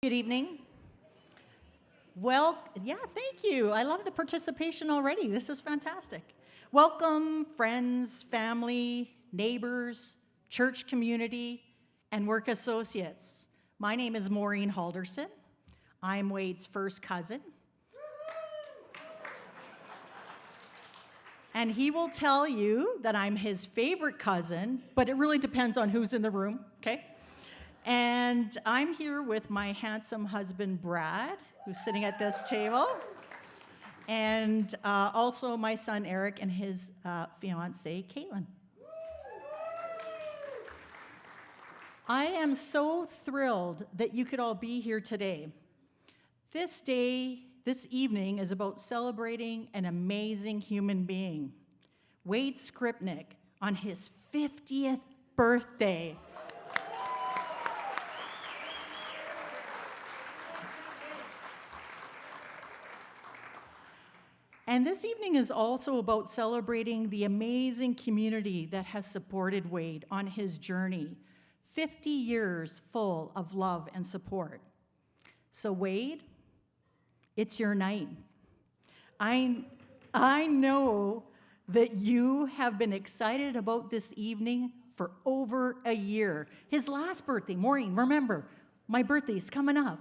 Good evening. Well, yeah, thank you. I love the participation already. This is fantastic. Welcome, friends, family, neighbors, church community, and work associates. My name is Maureen Halderson. I'm Wade's first cousin. And he will tell you that I'm his favorite cousin, but it really depends on who's in the room, okay? And I'm here with my handsome husband, Brad, who's sitting at this table, and also my son, Eric, and his fiancée, Caitlin. I am so thrilled that you could all be here today. This evening is about celebrating an amazing human being, Wade Screpnek, on his 50th birthday. And this evening is also about celebrating the amazing community that has supported Wade on his journey, 50 years full of love and support. So Wade, it's your night. I know that you have been excited about this evening for over a year. His last birthday, Maureen, remember, my birthday's coming up.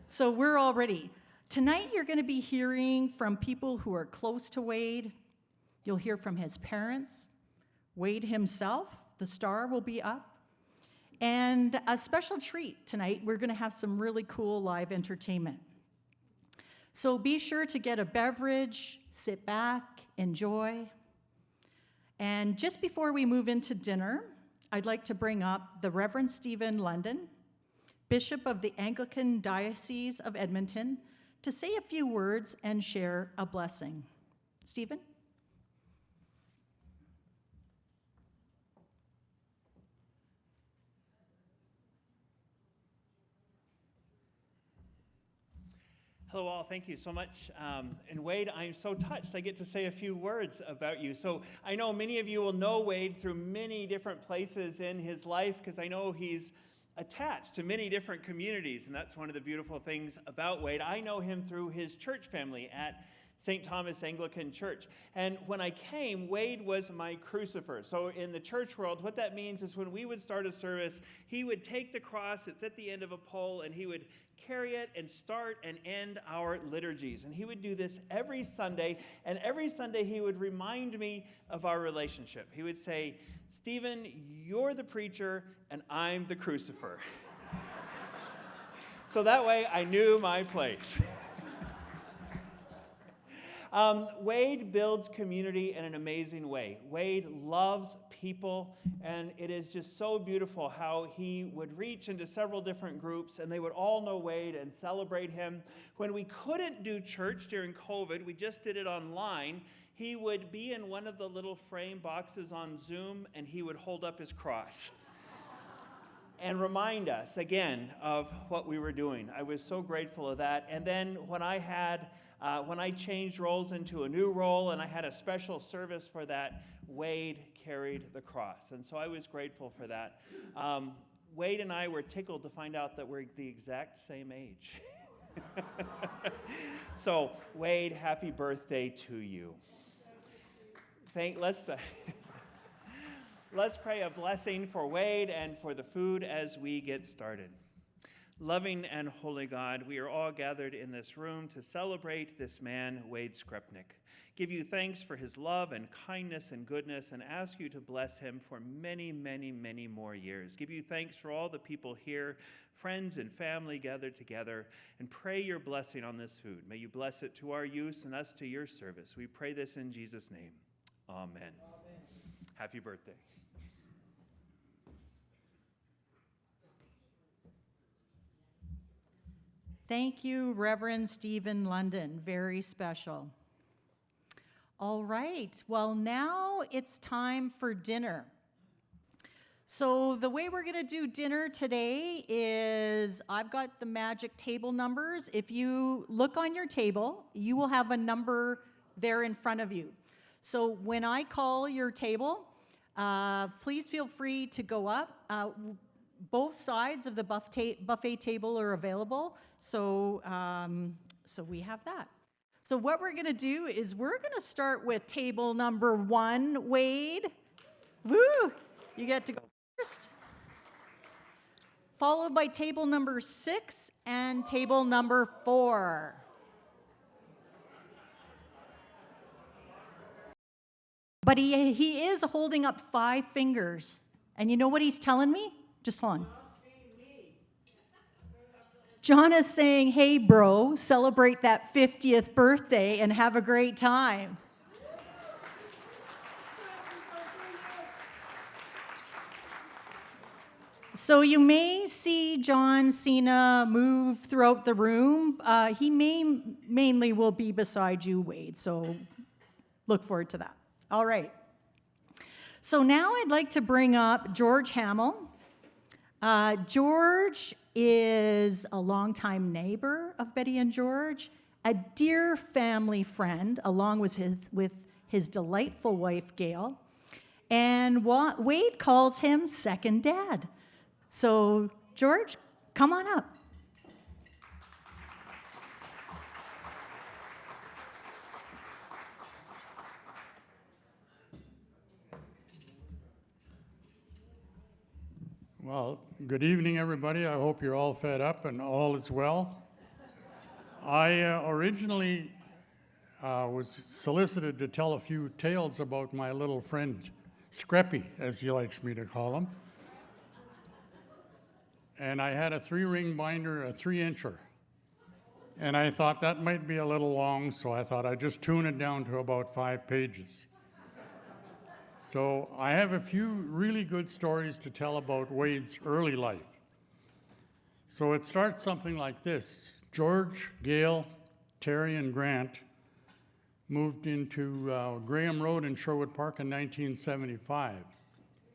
So we're all ready. Tonight, you're going to be hearing from people who are close to Wade. You'll hear from his parents. Wade himself, the star, will be up. And a special treat tonight, we're going to have some really cool live entertainment. So be sure to get a beverage, sit back, enjoy. And just before we move into dinner, I'd like to bring up the Reverend Stephen London, Bishop of the Anglican Diocese of Edmonton, to say a few words and share a blessing. Stephen? Hello all, thank you so much. And Wade, I'm so touched I get to say a few words about you. So I know many of you will know Wade through many different places in his life, because I know he's attached to many different communities, and that's one of the beautiful things about Wade. I know him through his church family at St. Thomas Anglican Church. And when I came, Wade was my crucifer. So in the church world, what that means is when we would start a service, he would take the cross, it's at the end of a pole, and he would carry it and start and end our liturgies. And he would do this every Sunday, and every Sunday he would remind me of our relationship. He would say, Stephen, you're the preacher, and I'm the crucifer. So that way I knew my place. Wade builds community in an amazing way. Wade loves people, and it is just so beautiful how he would reach into several different groups, and they would all know Wade and celebrate him. When we couldn't do church during COVID, we just did it online, he would be in one of the little frame boxes on Zoom, and he would hold up his cross and remind us again of what we were doing. I was so grateful of that. And then when I changed roles into a new role and I had a special service for that, Wade carried the cross. And so I was grateful for that. Wade and I were tickled to find out that we're the exact same age. So Wade, happy birthday to you. Let's pray a blessing for Wade and for the food as we get started. Loving and holy God, we are all gathered in this room to celebrate this man, Wade Screpnek. Give you thanks for his love and kindness and goodness, and ask you to bless him for many, many, many more years. Give you thanks for all the people here, friends and family gathered together, and pray your blessing on this food. May you bless it to our use and us to your service. We pray this in Jesus' name. Amen. Amen. Happy birthday. Thank you, Reverend Stephen London. Very special. All right, well, now it's time for dinner. So the way we're gonna do dinner today is I've got the magic table numbers. If you look on your table, you will have a number there in front of you. So when I call your table, please feel free to go up. both sides of the buffet table are available, so, so we have that. So what we're gonna do is we're gonna start with table number 1, Wade. Woo! You get to go first. Followed by table number 6 and table number 4. But he is holding up 5 fingers. And you know what he's telling me? Just hold on. John is saying, hey, bro, celebrate that 50th birthday and have a great time. So you may see John Cena move throughout the room. He mainly will be beside you, Wade, so look forward to that. All right. So now I'd like to bring up George Hamill. George is a longtime neighbor of Betty and George, a dear family friend, along with his delightful wife, Gail. And Wade calls him second dad. So, George, come on up. Well, good evening, everybody. I hope you're all fed up and all is well. I originally was solicited to tell a few tales about my little friend, Screpy, as he likes me to call him. And I had a 3-ring binder, a 3-incher. And I thought that might be a little long, so I thought I'd just tune it down to about 5 pages. So I have a few really good stories to tell about Wade's early life. So it starts something like this. George, Gail, Terry, and Grant moved into Graham Road in Sherwood Park in 1975.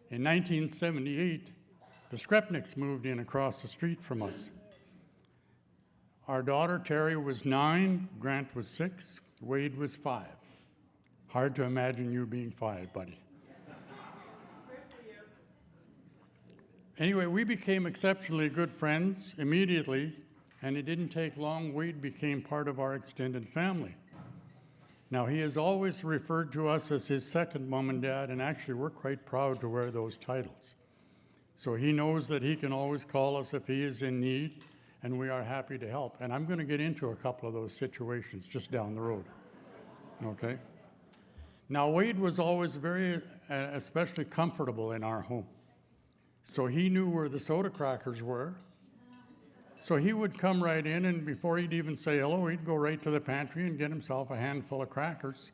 In 1978, the Screpneks moved in across the street from us. Our daughter, Terry, was 9, Grant was 6, Wade was 5. Hard to imagine you being 5, buddy. Anyway, we became exceptionally good friends immediately, and it didn't take long. Wade became part of our extended family. Now, he has always referred to us as his second mom and dad, and actually we're quite proud to wear those titles. So he knows that he can always call us if he is in need, and we are happy to help. And I'm going to get into a couple of those situations just down the road, okay? Now, Wade was always very, especially comfortable in our home. So he knew where the soda crackers were. So he would come right in, and before he'd even say hello, he'd go right to the pantry and get himself a handful of crackers.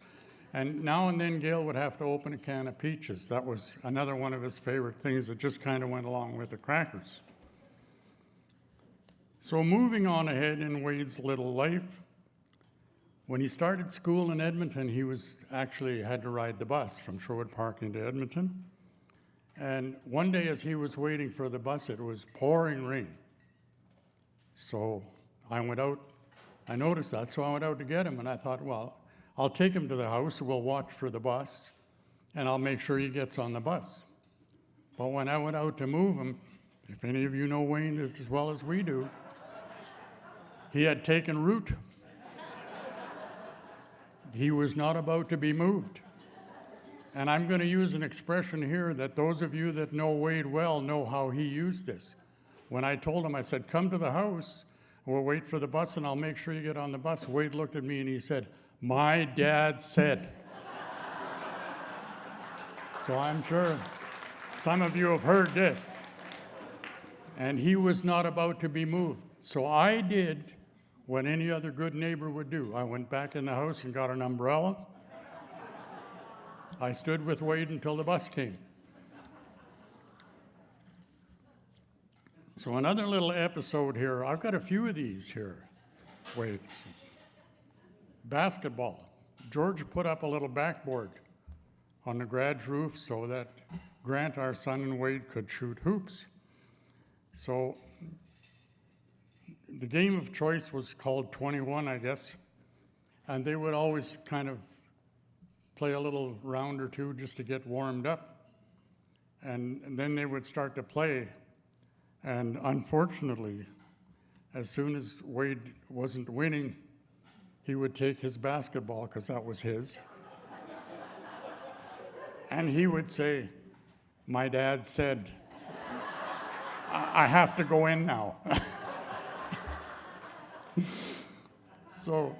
And now and then Gail would have to open a can of peaches. That was another one of his favorite things that just kind of went along with the crackers. So moving on ahead in Wade's little life, when he started school in Edmonton, he actually had to ride the bus from Sherwood Park into Edmonton. And one day as he was waiting for the bus, it was pouring rain. So I went out, I noticed that, so I went out to get him, and I thought, well, I'll take him to the house, we'll watch for the bus, and I'll make sure he gets on the bus. But when I went out to move him, if any of you know Wayne as well as we do, he had taken root. He was not about to be moved. And I'm going to use an expression here that those of you that know Wade well know how he used this. When I told him, I said, come to the house, we'll wait for the bus and I'll make sure you get on the bus. Wade looked at me and he said, my dad said. So I'm sure some of you have heard this. And he was not about to be moved. So I did what any other good neighbor would do. I went back in the house and got an umbrella. I stood with Wade until the bus came. So another little episode here. I've got a few of these here. Wade. Basketball. George put up a little backboard on the garage roof so that Grant, our son, and Wade could shoot hoops. So the game of choice was called 21, I guess, and they would always kind of play a little round or two just to get warmed up. And then they would start to play. And unfortunately, as soon as Wade wasn't winning, he would take his basketball, because that was his, and he would say, "My dad said, I have to go in now." So,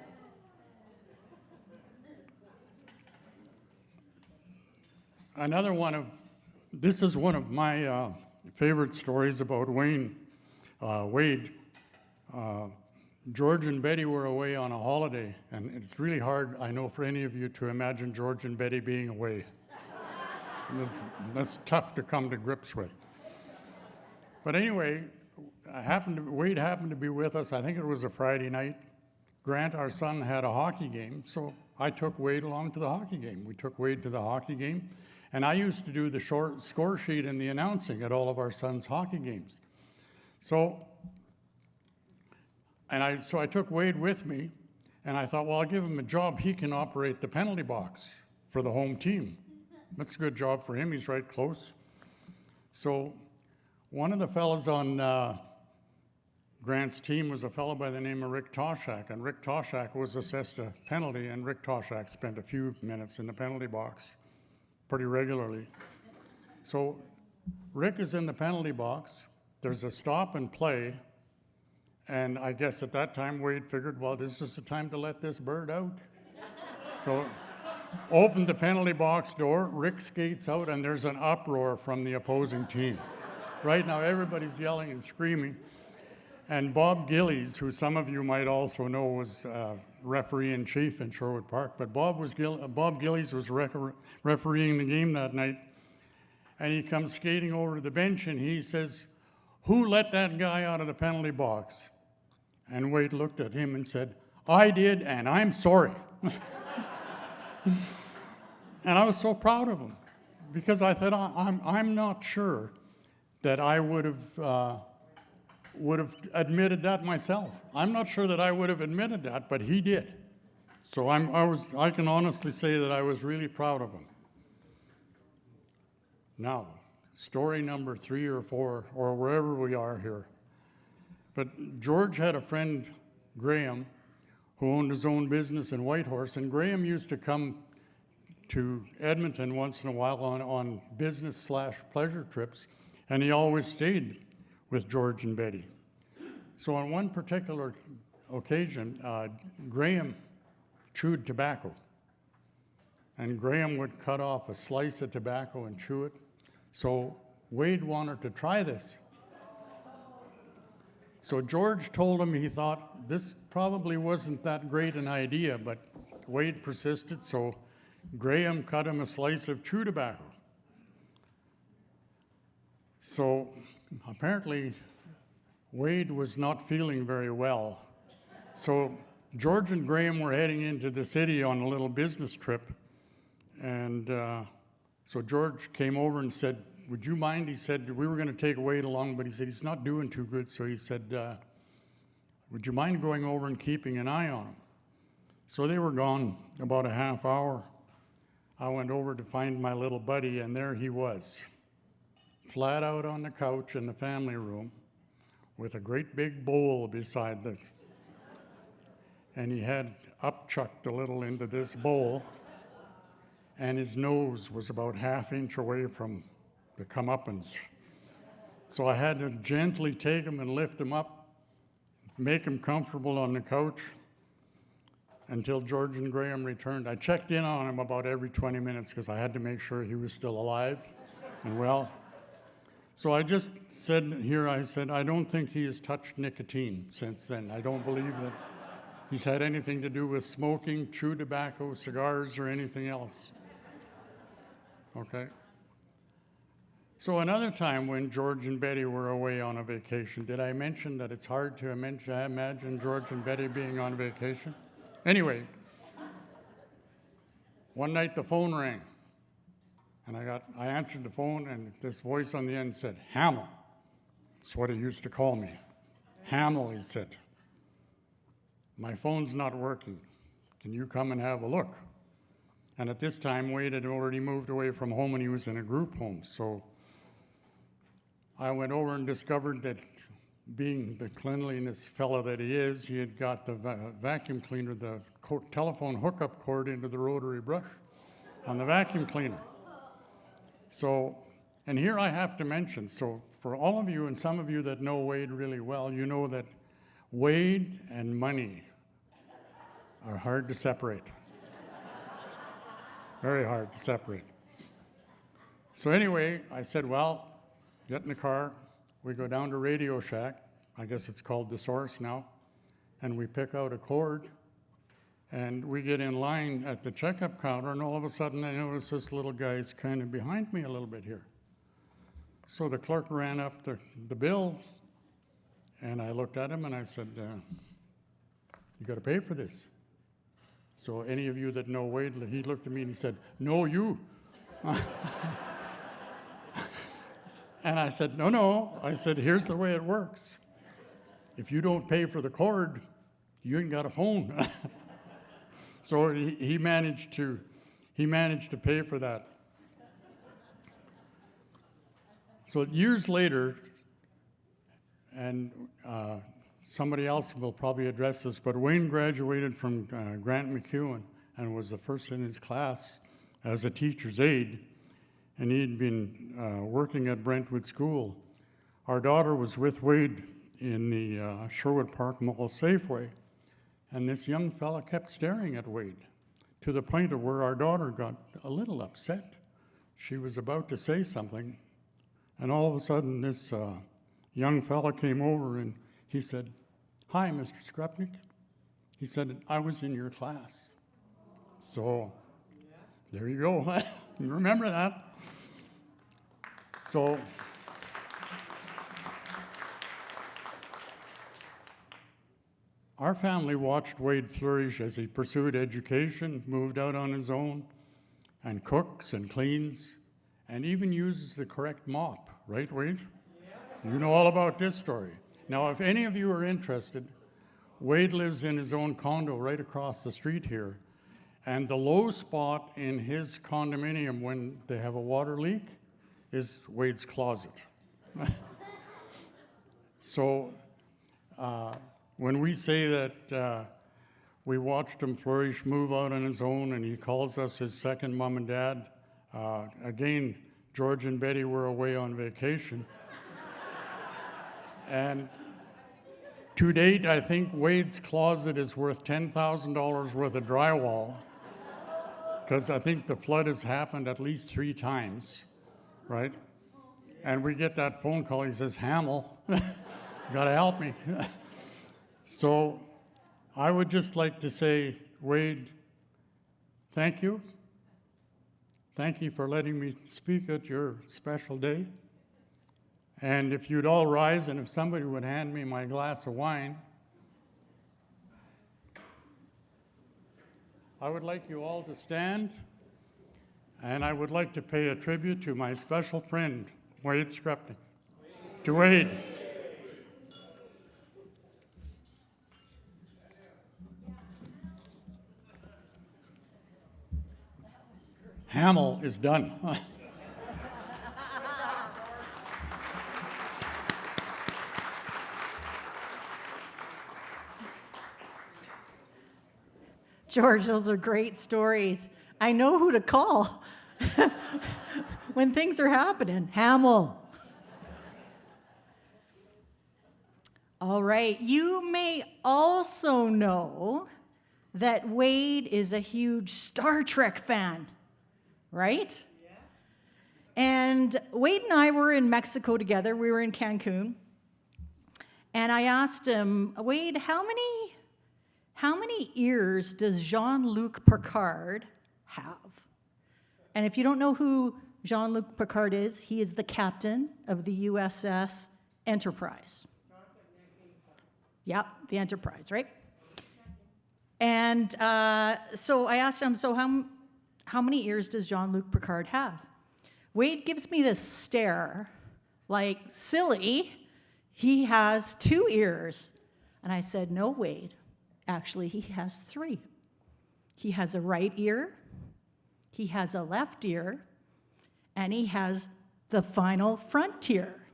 this is one of my favorite stories about Wade. George and Betty were away on a holiday, and it's really hard, I know, for any of you to imagine George and Betty being away. That's tough to come to grips with. But anyway, Wade happened to be with us. I think it was a Friday night. Grant, our son, had a hockey game, so I took Wade along to the hockey game. We took Wade to the hockey game, and I used to do the score sheet and the announcing at all of our sons' hockey games. So I took Wade with me, and I thought, well, I'll give him a job. He can operate the penalty box for the home team. That's a good job for him. He's right close. So one of the fellows on Grant's team was a fellow by the name of Rick Toshak, and Rick Toshak was assessed a penalty, and Rick Toshak spent a few minutes in the penalty box pretty regularly. So Rick is in the penalty box. There's a stop and play. And I guess at that time, Wade figured, well, this is the time to let this bird out. So opened the penalty box door, Rick skates out, and there's an uproar from the opposing team. Right now, everybody's yelling and screaming. And Bob Gillies, who some of you might also know was referee-in-chief in Sherwood Park, but Bob Gillies was refereeing the game that night. And he comes skating over to the bench, and he says, "Who let that guy out of the penalty box?" And Wade looked at him and said, "I did, and I'm sorry." And I was so proud of him, because I thought, I'm not sure that I would have admitted that myself. I'm not sure that I would have admitted that, but he did. So I can honestly say that I was really proud of him. Now, story number 3 or 4, or wherever we are here. But George had a friend, Graham, who owned his own business in Whitehorse, and Graham used to come to Edmonton once in a while on business/pleasure trips, and he always stayed with George and Betty. So on one particular occasion, Graham chewed tobacco, and Graham would cut off a slice of tobacco and chew it. So Wade wanted to try this. So George told him he thought this probably wasn't that great an idea, but Wade persisted, so Graham cut him a slice of chew tobacco. So apparently Wade was not feeling very well. So George and Graham were heading into the city on a little business trip, and so George came over and said, "Would you mind?" He said, we were going to take Wade along, but he said he's not doing too good. So he said, "Would you mind going over and keeping an eye on him?" So they were gone about a half hour. I went over to find my little buddy, and there he was, flat out on the couch in the family room with a great big bowl beside the, and he had upchucked a little into this bowl, and his nose was about ½ inch away from the comeuppance. So I had to gently take him and lift him up, make him comfortable on the couch until George and Graham returned. I checked in on him about every 20 minutes because I had to make sure he was still alive and well. So I just said here, I said, I don't think he has touched nicotine since then. I don't believe that he's had anything to do with smoking, chew tobacco, cigars, or anything else. Okay? So another time when George and Betty were away on a vacation, did I mention that it's hard to imagine George and Betty being on vacation? Anyway, one night the phone rang, and I answered the phone, and this voice on the end said, "Hamill." That's what he used to call me. "Hamill," he said. "My phone's not working. Can you come and have a look?" And at this time, Wade had already moved away from home, and he was in a group home. So I went over and discovered that being the cleanliness fellow that he is, he had got the vacuum cleaner, the telephone hookup cord into the rotary brush on the vacuum cleaner. So, and here I have to mention, so for all of you and some of you that know Wade really well, you know that Wade and money are hard to separate. Very hard to separate. So anyway, I said, well, get in the car. We go down to Radio Shack. I guess it's called The Source now. And we pick out a cord. And we get in line at the checkup counter. And all of a sudden, I notice this little guy's kind of behind me a little bit here. So the clerk ran up the bill. And I looked at him and I said, you got to pay for this. So any of you that know Wade, he looked at me and he said, no, you. And I said, no. I said, here's the way it works. If you don't pay for the cord, you ain't got a phone. So he managed to pay for that. So years later, and somebody else will probably address this, but Wayne graduated from Grant McEwen and was the first in his class as a teacher's aide, and he'd been working at Brentwood School. Our daughter was with Wade in the Sherwood Park Mall Safeway, and this young fella kept staring at Wade to the point of where our daughter got a little upset. She was about to say something, and all of a sudden this young fella came over and he said, "Hi, Mr. Screpnek." He said, "I was in your class." So there you go. You remember that? So our family watched Wade flourish as he pursued education, moved out on his own, and cooks and cleans, and even uses the correct mop. Right, Wade? You know all about this story. Now, if any of you are interested, Wade lives in his own condo right across the street here. And the low spot in his condominium when they have a water leak is Wade's closet. So when we say that we watched him flourish, move out on his own, and he calls us his second mom and dad, again, George and Betty were away on vacation. And to date, I think Wade's closet is worth $10,000 worth of drywall, because I think the flood has happened at least 3 times, right? And we get that phone call, he says, "Hamill, you gotta help me." So I would just like to say, Wade, thank you. Thank you for letting me speak at your special day. And if you'd all rise, and if somebody would hand me my glass of wine, I would like you all to stand, and I would like to pay a tribute to my special friend, Wade Screpnek. To Wade. Hamill is done. George, those are great stories. I know who to call when things are happening. Hamill. All right. You may also know that Wade is a huge Star Trek fan, right? Yeah. And Wade and I were in Mexico together. We were in Cancun. And I asked him, "Wade, how many ears does Jean-Luc Picard have?" And if you don't know who Jean-Luc Picard is, he is the captain of the USS Enterprise. Yep, the Enterprise, right? And so I asked him, "So how many ears does Jean-Luc Picard have?" Wade gives me this stare, like, silly, he has 2 ears. And I said, "No, Wade. Actually, he has 3. He has a right ear, he has a left ear, and he has the final frontier."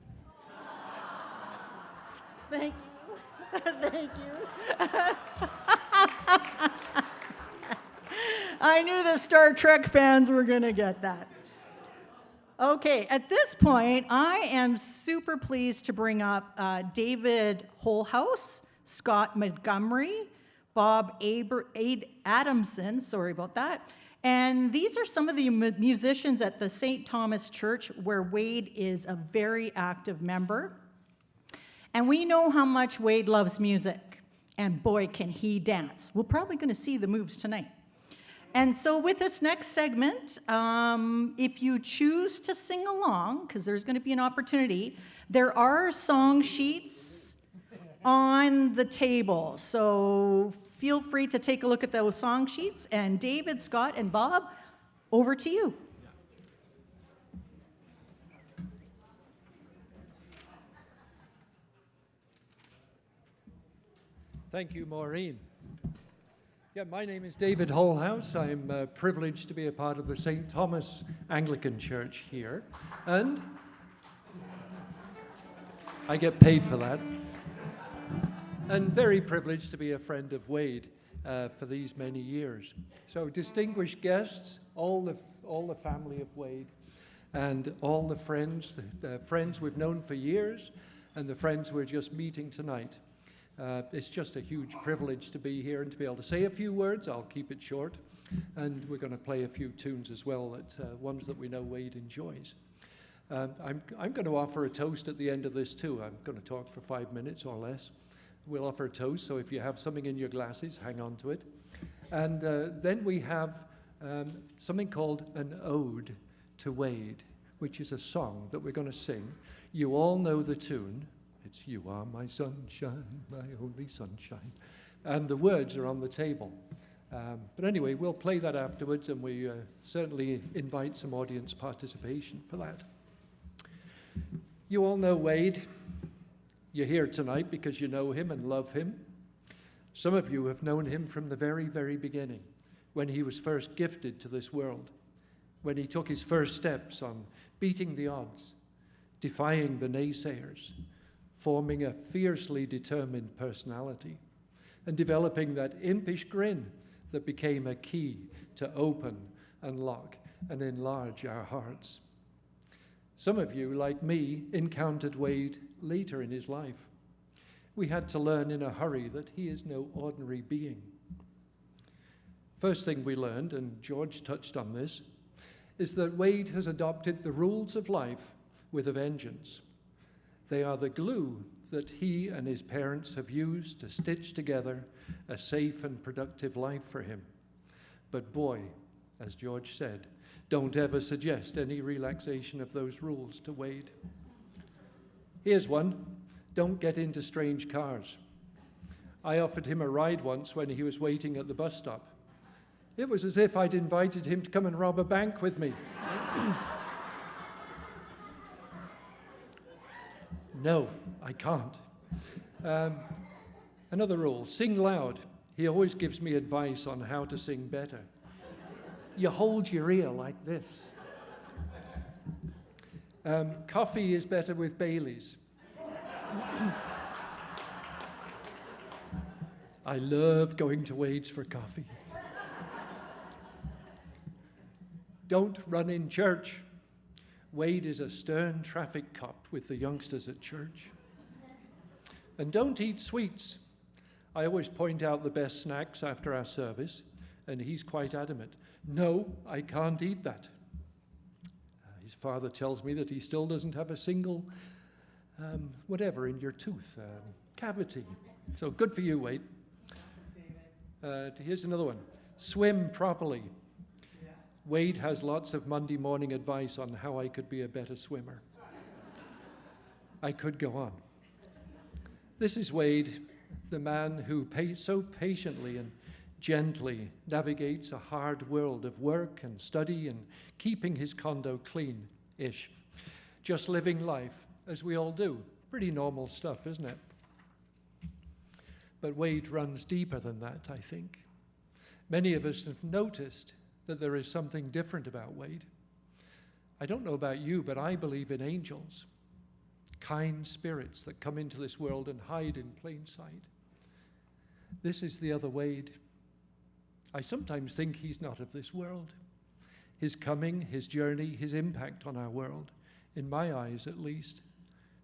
Thank you. Thank you. I knew the Star Trek fans were going to get that. Okay, at this point, I am super pleased to bring up David Holhouse, Scott Montgomery, Bob Adamson, sorry about that. And these are some of the musicians at the St. Thomas Church where Wade is a very active member. And we know how much Wade loves music, and boy, can he dance. We're probably going to see the moves tonight. And so with this next segment, if you choose to sing along, because there's going to be an opportunity, there are song sheets on the table. So feel free to take a look at those song sheets. And David, Scott, and Bob, over to you. Thank you, Maureen. Yeah, my name is David Holhouse. I'm privileged to be a part of the St. Thomas Anglican Church here, and I get paid for that. And very privileged to be a friend of Wade for these many years. So, distinguished guests, all the family of Wade, and all the friends we've known for years, and the friends we're just meeting tonight. It's just a huge privilege to be here and to be able to say a few words. I'll keep it short. And we're going to play a few tunes as well, ones that we know Wade enjoys. I'm going to offer a toast at the end of this too. I'm going to talk for 5 minutes or less. We'll offer a toast, so if you have something in your glasses, hang on to it. And then we have something called an ode to Wade, which is a song that we're going to sing. You all know the tune. It's "You are my sunshine, my only sunshine." And the words are on the table. But anyway, we'll play that afterwards, and we certainly invite some audience participation for that. You all know Wade. You're here tonight because you know him and love him. Some of you have known him from the very, very beginning, when he was first gifted to this world, when he took his first steps on beating the odds, defying the naysayers, forming a fiercely determined personality, and developing that impish grin that became a key to open, unlock, and enlarge our hearts. Some of you, like me, encountered Wade later in his life. We had to learn in a hurry that he is no ordinary being. First thing we learned, and George touched on this, is that Wade has adopted the rules of life with a vengeance. They are the glue that he and his parents have used to stitch together a safe and productive life for him. But boy, as George said, don't ever suggest any relaxation of those rules to Wade. Here's one: don't get into strange cars. I offered him a ride once when he was waiting at the bus stop. It was as if I'd invited him to come and rob a bank with me. No, I can't. Another rule: sing loud. He always gives me advice on how to sing better. You hold your ear like this. Coffee is better with Baileys. I love going to Wade's for coffee. Don't run in church. Wade is a stern traffic cop with the youngsters at church. And don't eat sweets. I always point out the best snacks after our service, and he's quite adamant. No, I can't eat that. His father tells me that he still doesn't have a single whatever in your tooth, cavity. So good for you, Wade. Here's another one. Swim properly. Wade has lots of Monday morning advice on how I could be a better swimmer. I could go on. This is Wade, the man who so patiently and gently navigates a hard world of work and study and keeping his condo clean-ish. Just living life, as we all do. Pretty normal stuff, isn't it? But Wade runs deeper than that, I think. Many of us have noticed that there is something different about Wade. I don't know about you, but I believe in angels. kind spirits that come into this world and hide in plain sight. This is the other Wade. I sometimes think he's not of this world. His coming, his journey, his impact on our world, in my eyes at least,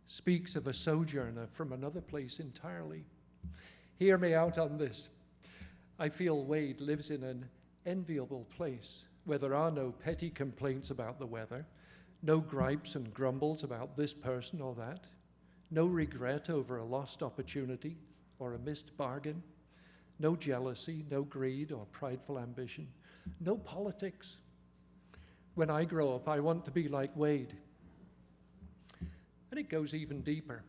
speaks of a sojourner from another place entirely. Hear me out on this. I feel Wade lives in an enviable place where there are no petty complaints about the weather, no gripes and grumbles about this person or that, no regret over a lost opportunity or a missed bargain, no jealousy, no greed or prideful ambition, no politics. When I grow up, I want to be like Wade. And it goes even deeper.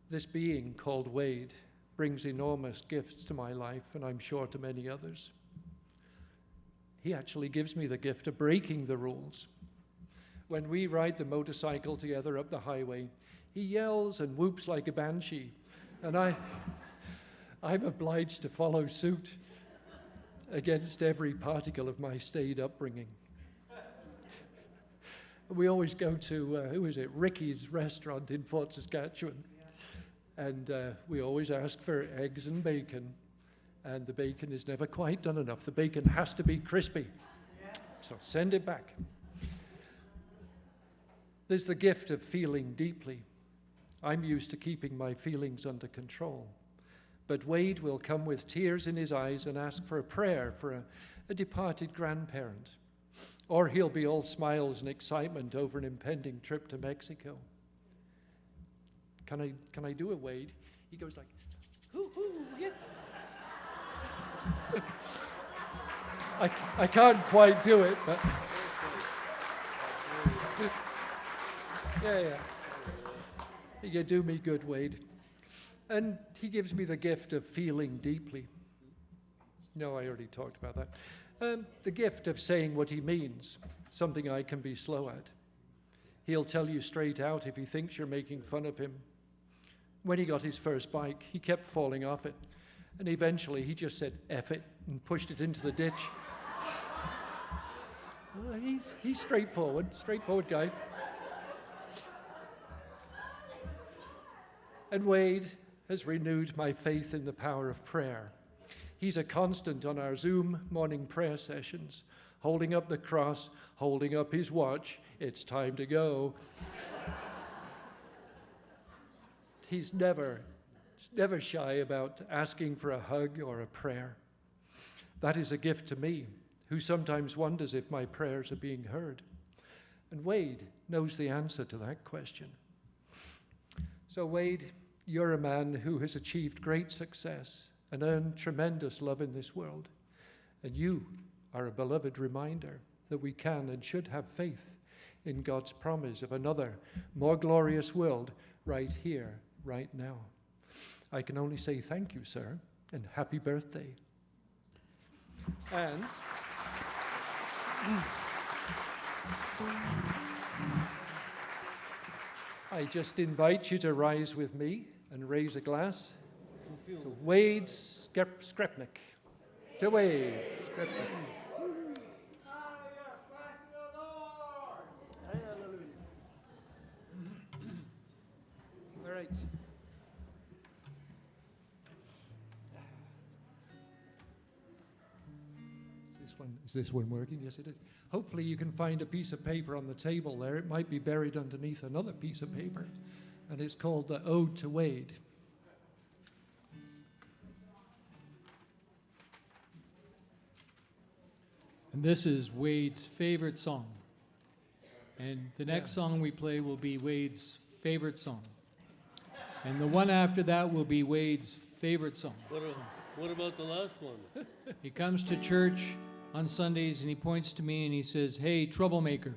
This being called Wade brings enormous gifts to my life, and I'm sure to many others. He actually gives me the gift of breaking the rules. When we ride the motorcycle together up the highway, he yells and whoops like a banshee, and I'm obliged to follow suit against every particle of my staid upbringing. We always go to, Ricky's restaurant in Fort Saskatchewan. And we always ask for eggs and bacon. And the bacon is never quite done enough. The bacon has to be crispy. So send it back. There's the gift of feeling deeply. I'm used to keeping my feelings under control. But Wade will come with tears in his eyes and ask for a prayer for a departed grandparent. Or he'll be all smiles and excitement over an impending trip to Mexico. Can I do it, Wade? He goes like, hoo-hoo, yeah. I can't quite do it, but yeah. You do me good, Wade. And he gives me the gift of feeling deeply. No, I already talked about that. The gift of saying what he means, something I can be slow at. He'll tell you straight out if he thinks you're making fun of him. When he got his first bike, he kept falling off it. And eventually he just said, F it, and pushed it into the ditch. He's straightforward guy. And Wade has renewed my faith in the power of prayer. He's a constant on our Zoom morning prayer sessions, holding up the cross, holding up his watch. It's time to go. He's never shy about asking for a hug or a prayer. That is a gift to me, who sometimes wonders if my prayers are being heard. And Wade knows the answer to that question. So Wade, you're a man who has achieved great success and earned tremendous love in this world. And you are a beloved reminder that we can and should have faith in God's promise of another, more glorious world right here, right now. I can only say thank you, sir, and happy birthday. And I just invite you to rise with me and raise a glass to Wade Screpnek. To Wade Screpnek. All right. Is this one working? Yes, it is. Hopefully you can find a piece of paper on the table there. It might be buried underneath another piece of paper. And it's called the Ode to Wade. And this is Wade's favorite song. And the next song we play will be Wade's favorite song. And the one after that will be Wade's favorite song. What about the last one? He comes to church on Sundays and he points to me and he says, "Hey, troublemaker."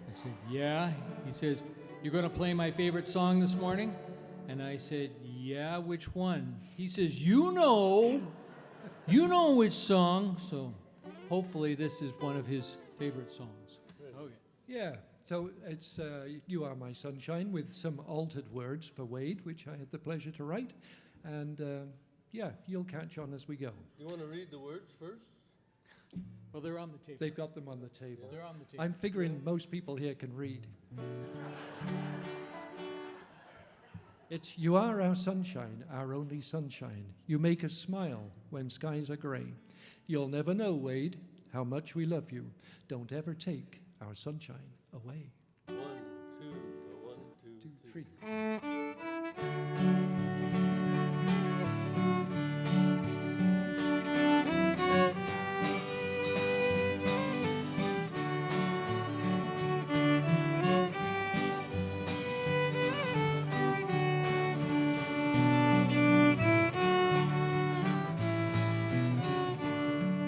I said, "Yeah." He says, "You're going to play my favorite song this morning?" And I said, "Yeah, which one?" He says, you know which song." So hopefully this is one of his favorite songs. Okay. Yeah, so it's You Are My Sunshine with some altered words for Wade, which I had the pleasure to write. And you'll catch on as we go. You want to read the words first? Well, they're on the table. They've got them on the table. They're on the table. I'm figuring most people here can read. It's you are our sunshine, our only sunshine. You make us smile when skies are grey. You'll never know, Wade, how much we love you. Don't ever take our sunshine away. 1, 2, 1, 2, 2, 3. 3.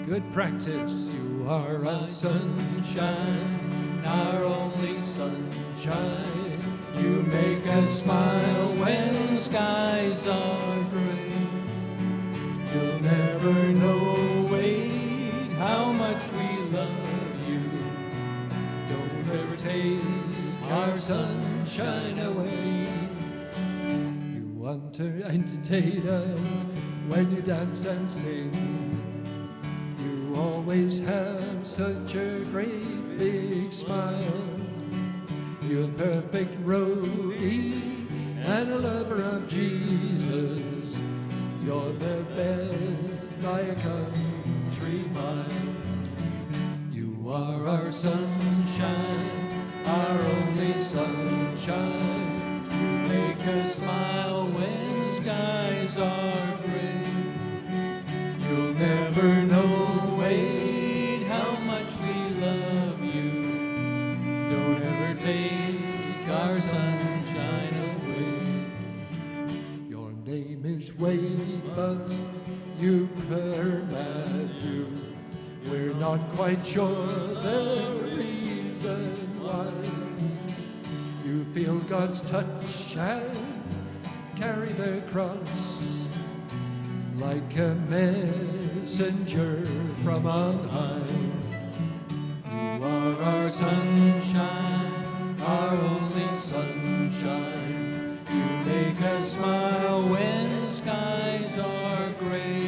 Good practice. You are our sunshine, our only sunshine. You make us smile when skies are gray. You'll never know, Wade, how much we love you. Don't ever take our sunshine away. You want to entertain us when you dance and sing. You always have such a great big smile. You're a perfect roadie and a lover of Jesus. You're the best by a country mile. You are our sunshine, our only sunshine. You make us smile when the skies are gray. You'll never know, Wade, how much we love you. Don't ever take our sunshine away. Your name is Wade, but you prefer Matthew. We're not quite sure the reason why. You feel God's touch and carry the cross like a messenger from on high. You are our sunshine, our only sunshine. You make us smile when skies are gray.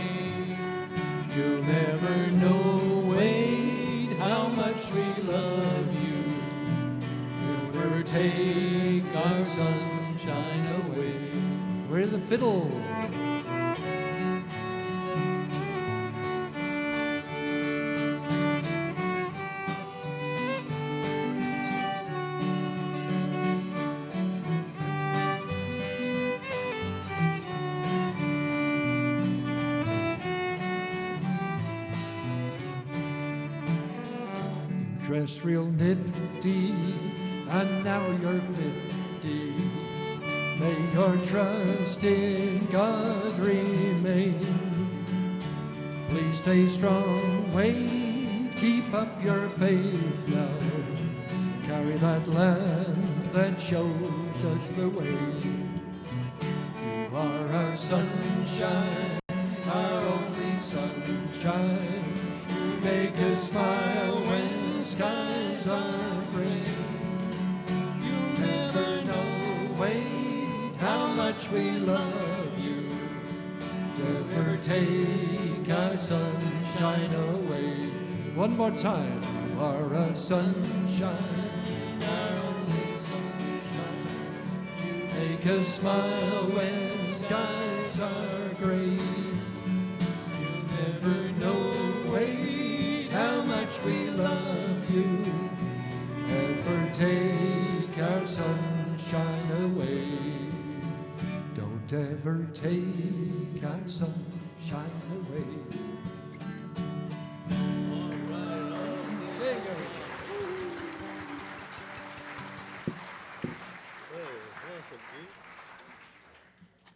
You'll never know, Wade, how much we love you. You'll never take our sunshine away. We're the fiddle. Dress real nifty, and now you're 50. May your trust in God remain. Please stay strong, Wade, keep up your faith now. Carry that lamp that shows us the way. You are our sunshine, our only sunshine. You make us smile when skies are gray. You'll never know, Wade, how much we love you. Never take our sunshine away. One more time. You are our sunshine, our only sunshine. You make us smile when skies are gray. You'll never know, Wade, how much we love you. Never take our sunshine away. Don't ever take our sunshine away. There you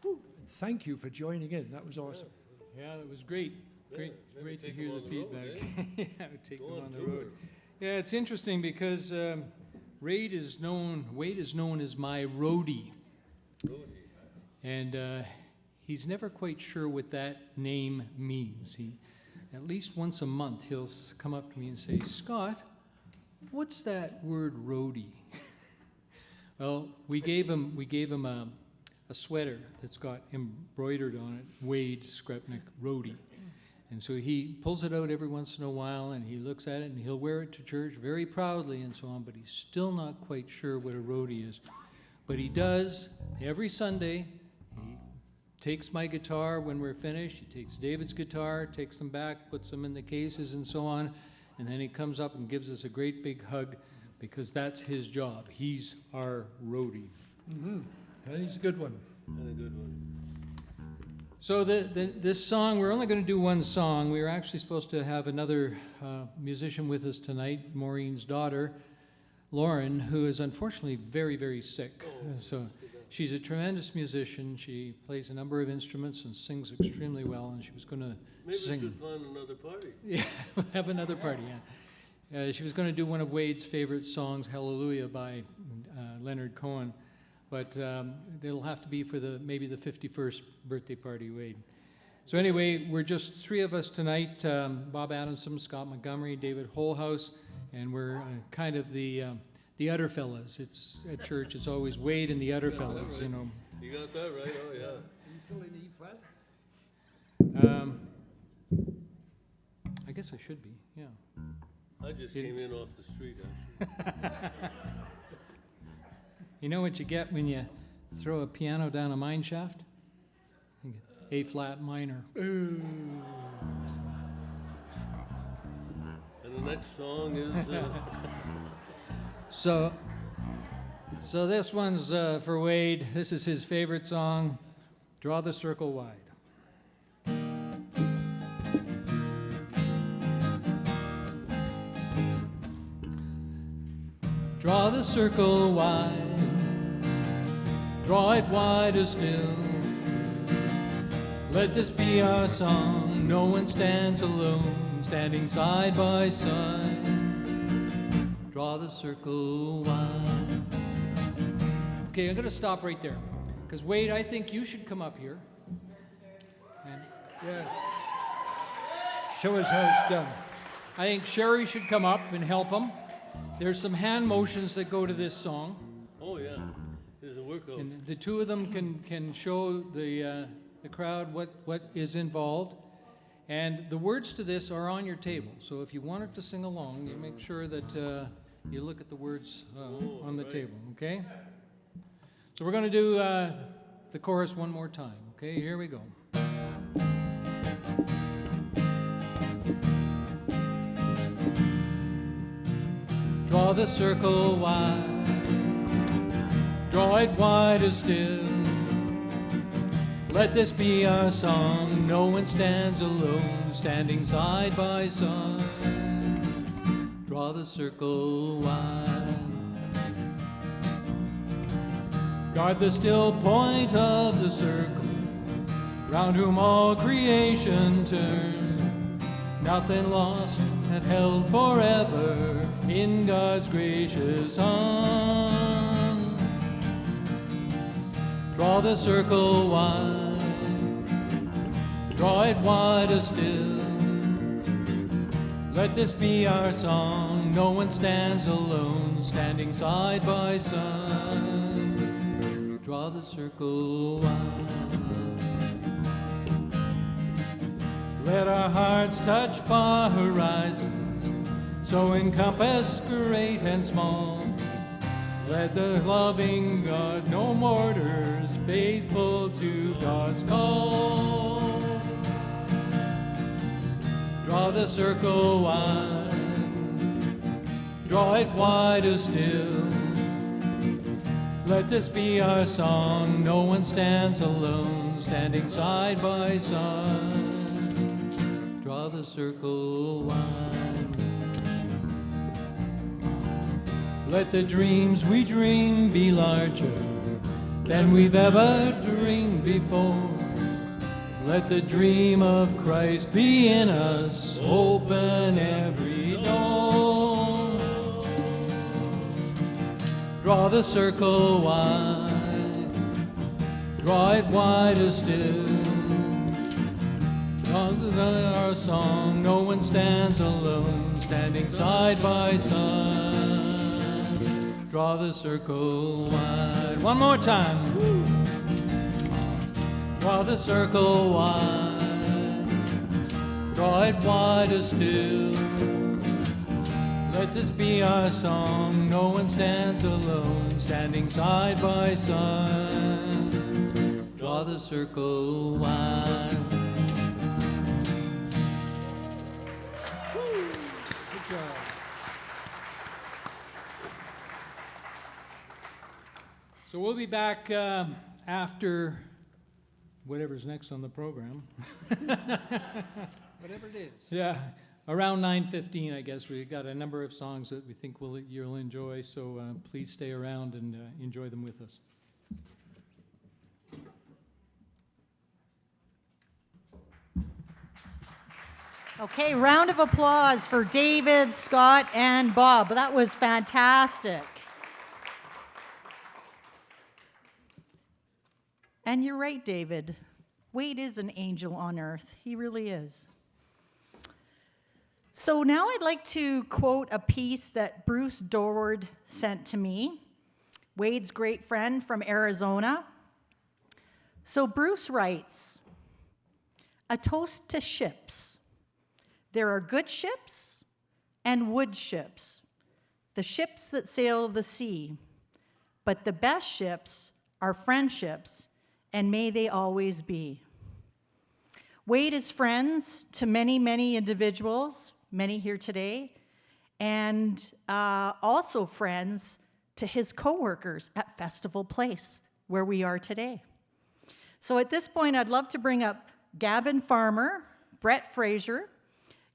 go. Thank you for joining in. That was awesome. Yeah, that was great. Great, maybe great to take hear them the on the road, feedback. Yeah, I would take Go them on on the tour. road. Yeah, it's interesting because Wade is known as my roadie. And he's never quite sure what that name means. He, at least once a month, he'll come up to me and say, Scott, what's that word roadie? Well, we gave him a sweater that's got embroidered on it, Wade Screpnek roadie. And so he pulls it out every once in a while and he looks at it and he'll wear it to church very proudly and so on, but he's still not quite sure what a roadie is. But he does every Sunday takes my guitar when we're finished, he takes David's guitar, takes them back, puts them in the cases and so on, and then he comes up and gives us a great big hug because that's his job. He's our roadie. And he's a good one. And a good one. So this song, we're only going to do one song. We were actually supposed to have another musician with us tonight, Maureen's daughter, Lauren, who is unfortunately very, very sick. So she's a tremendous musician. She plays a number of instruments and sings extremely well, and she was going to Maybe we sing. should plan another party. Yeah, we'll have another party, yeah. She was going to do one of Wade's favorite songs, Hallelujah, by Leonard Cohen. But it'll have to be for maybe the 51st birthday party, Wade. So anyway, we're just three of us tonight, Bob Adamson, Scott Montgomery, David Holhouse, and we're kind of the Utter Fellas. It's at church, it's always Wade and the Utter Fellas, right. you know. You got that right? Oh, yeah. Are you still in E flat? I guess I should be, yeah. I just Didn't- came in off the street, actually. You know what you get when you throw a piano down a mine shaft? A flat minor. And the next song is... So this one's for Wade. This is his favorite song, Draw the Circle Wide. Draw the circle wide, draw it wider still. Let this be our song, no one stands alone, standing side by side. Draw the circle wide. Okay, I'm gonna stop right there, because Wade, I think you should come up here. And Yeah. Show us how it's done. I think Sherry should come up and help him. There's some hand motions that go to this song, Oh, yeah. There's a workout. and the two of them can show the crowd what is involved. And the words to this are on your table, so if you wanted to sing along, you make sure that you look at the words on the right. table, okay? So we're going to do the chorus one more time, okay? Here we go. Draw the circle wide, draw it wider still. Let this be our song, no one stands alone, standing side by side. Draw the circle wide. Guard the still point of the circle, round whom all creation turns. Nothing lost and held forever in God's gracious arms. Draw the circle wide, draw it wider still. Let this be our song, no one stands alone, standing side by side. Draw the circle wide. Let our hearts touch far horizons, so encompass great and small. Let the loving God know mortars, faithful to God's call. Draw the circle wide, draw it wider still. Let this be our song, no one stands alone, standing side by side. Draw the circle wide. Let the dreams we dream be larger than we've ever dreamed before. Let the dream of Christ be in us, open every door. Draw the circle wide, draw it wider still. Our song, no one stands alone, standing side by side. Draw the circle wide. One more time. Draw the circle wide, draw it wider still. Let this be our song, no one stands alone, standing side by side. Draw the circle one. Good job. So we'll be back after whatever's next on the program. Whatever it is. Yeah, around 9:15, I guess. We've got a number of songs that we think you'll enjoy, so please stay around and enjoy them with us. Okay, round of applause for David, Scott, and Bob. That was fantastic. And you're right, David. Wade is an angel on earth. He really is. So now I'd like to quote a piece that Bruce Dorward sent to me, Wade's great friend from Arizona. So Bruce writes, "A toast to ships. There are good ships and wood ships, the ships that sail the sea. But the best ships are friendships, and may they always be." Wade is friends to many, many individuals, many here today, and also friends to his coworkers at Festival Place, where we are today. So at this point, I'd love to bring up Gavin Farmer, Brett Fraser.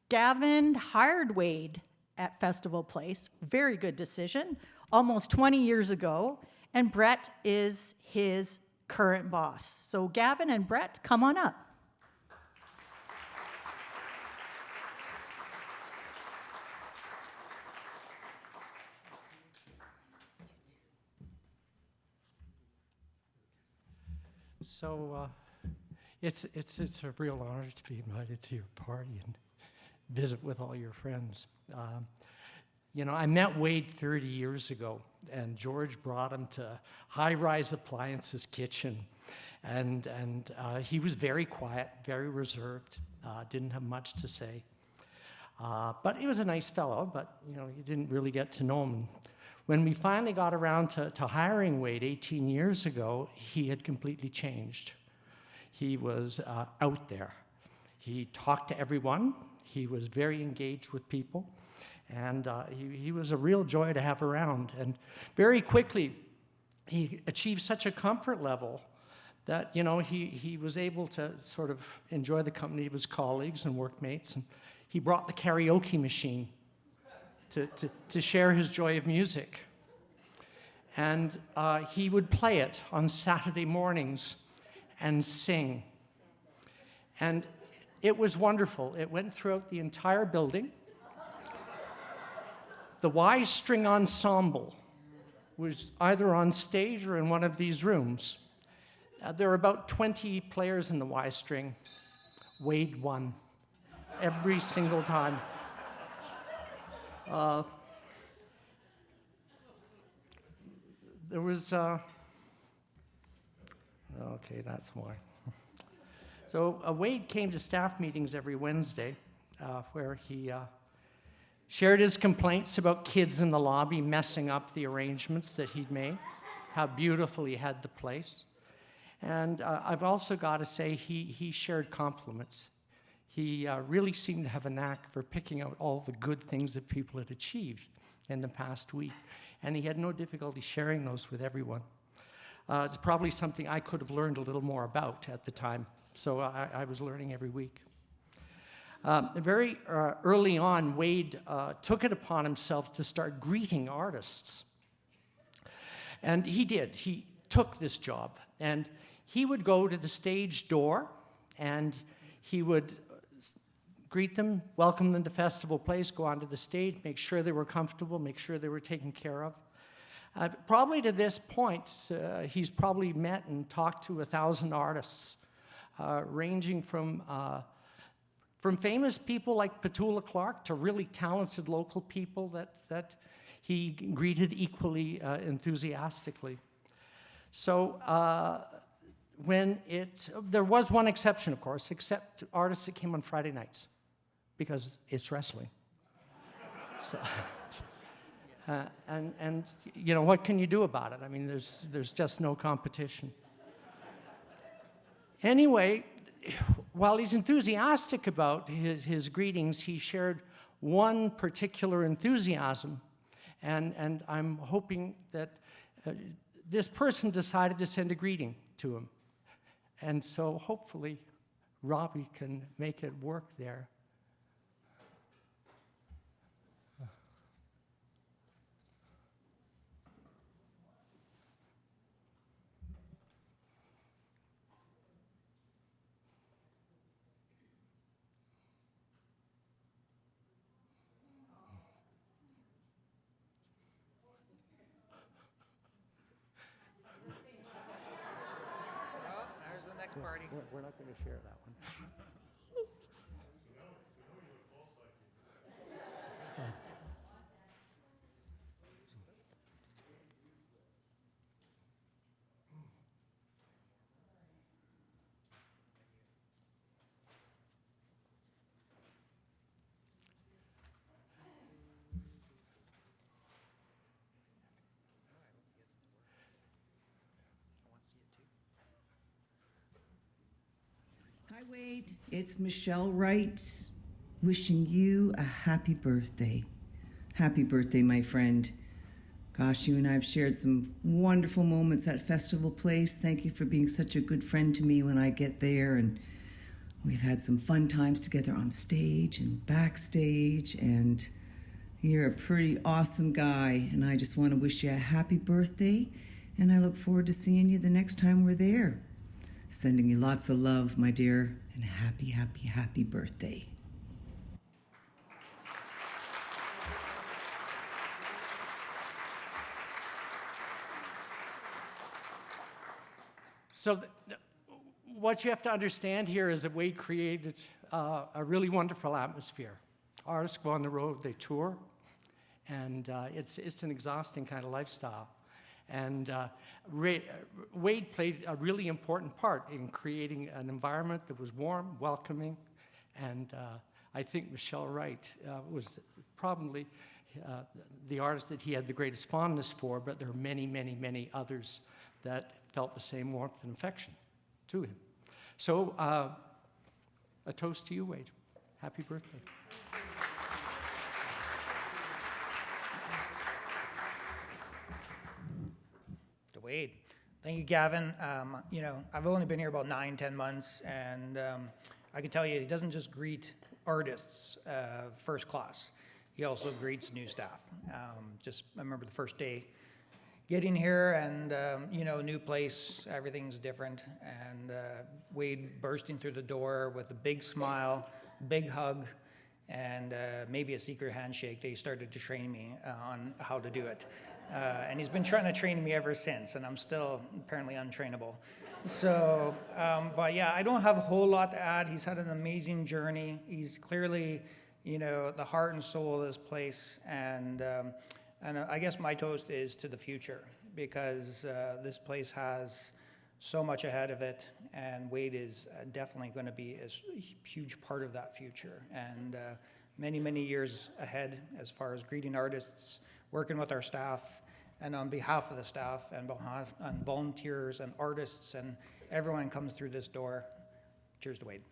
Gavin hired Wade at Festival Place, very good decision, almost 20 years ago, and Brett is his current boss. So Gavin and Brett, come on up. So it's a real honor to be invited to your party and visit with all your friends. You know, I met Wade 30 years ago, and George brought him to High Rise Appliances Kitchen, and he was very quiet, very reserved, didn't have much to say. But he was a nice fellow, but you know, you didn't really get to know him. When we finally got around to hiring Wade 18 years ago, he had completely changed. He was out there. He talked to everyone. He was very engaged with people. And he was a real joy to have around. And very quickly, he achieved such a comfort level that, you know, he was able to sort of enjoy the company of his colleagues and workmates. And he brought the karaoke machine to share his joy of music. And he would play it on Saturday mornings and sing. And it was wonderful. It went throughout the entire building. The Y String Ensemble was either on stage or in one of these rooms. There were about 20 players in the Y String. Wade won every single time. There was, okay, that's why. So Wade came to staff meetings every Wednesday where he shared his complaints about kids in the lobby messing up the arrangements that he'd made, how beautiful he had the place. And I've also got to say he shared compliments. He really seemed to have a knack for picking out all the good things that people had achieved in the past week. And he had no difficulty sharing those with everyone. It's probably something I could have learned a little more about at the time. So I was learning every week. Very early on, Wade took it upon himself to start greeting artists. And he did. He took this job. And he would go to the stage door, and he would greet them, welcome them to Festival Place, go onto the stage, make sure they were comfortable, make sure they were taken care of. Probably to this point, he's probably met and talked to 1,000 artists, ranging from famous people like Petula Clark to really talented local people that he greeted equally enthusiastically. So there was one exception, of course, except artists that came on Friday nights, because it's wrestling. So, and you know, what can you do about it? I mean, there's just no competition. Anyway, while he's enthusiastic about his greetings, he shared one particular enthusiasm, and I'm hoping that this person decided to send a greeting to him. And so hopefully Robbie can make it work there. Oh, there's the next party. We're not going to share that one. Hi, Wade. It's Michelle Wright wishing you a happy birthday. Happy birthday, my friend. Gosh, you and I have shared some wonderful moments at Festival Place. Thank you for being such a good friend to me when I get there. And we've had some fun times together on stage and backstage. And you're a pretty awesome guy. And I just want to wish you a happy birthday. And I look forward to seeing you the next time we're there. Sending you lots of love, my dear, and happy, happy, happy birthday. So what you have to understand here is that Wade created a really wonderful atmosphere. Artists go on the road, they tour, and it's an exhausting kind of lifestyle. And Wade played a really important part in creating an environment that was warm, welcoming, and I think Michelle Wright was probably the artist that he had the greatest fondness for, but there are many, many, many others that felt the same warmth and affection to him. So a toast to you, Wade. Happy birthday. To Wade. Thank you, Gavin. I've only been here about 9-10 months, and I can tell you, he doesn't just greet artists first class. He also greets new staff. I remember the first day getting here, and new place, everything's different, and Wade bursting through the door with a big smile, big hug, and maybe a secret handshake that he started to train me on how to do it. And he's been trying to train me ever since, and I'm still apparently untrainable. So, but yeah, I don't have a whole lot to add. He's had an amazing journey. He's clearly, the heart and soul of this place, and I guess my toast is to the future, because this place has so much ahead of it, and Wade is definitely going to be a huge part of that future, and many, many years ahead as far as greeting artists, working with our staff, and on behalf of the staff and on volunteers and artists and everyone comes through this door. Cheers to Wade.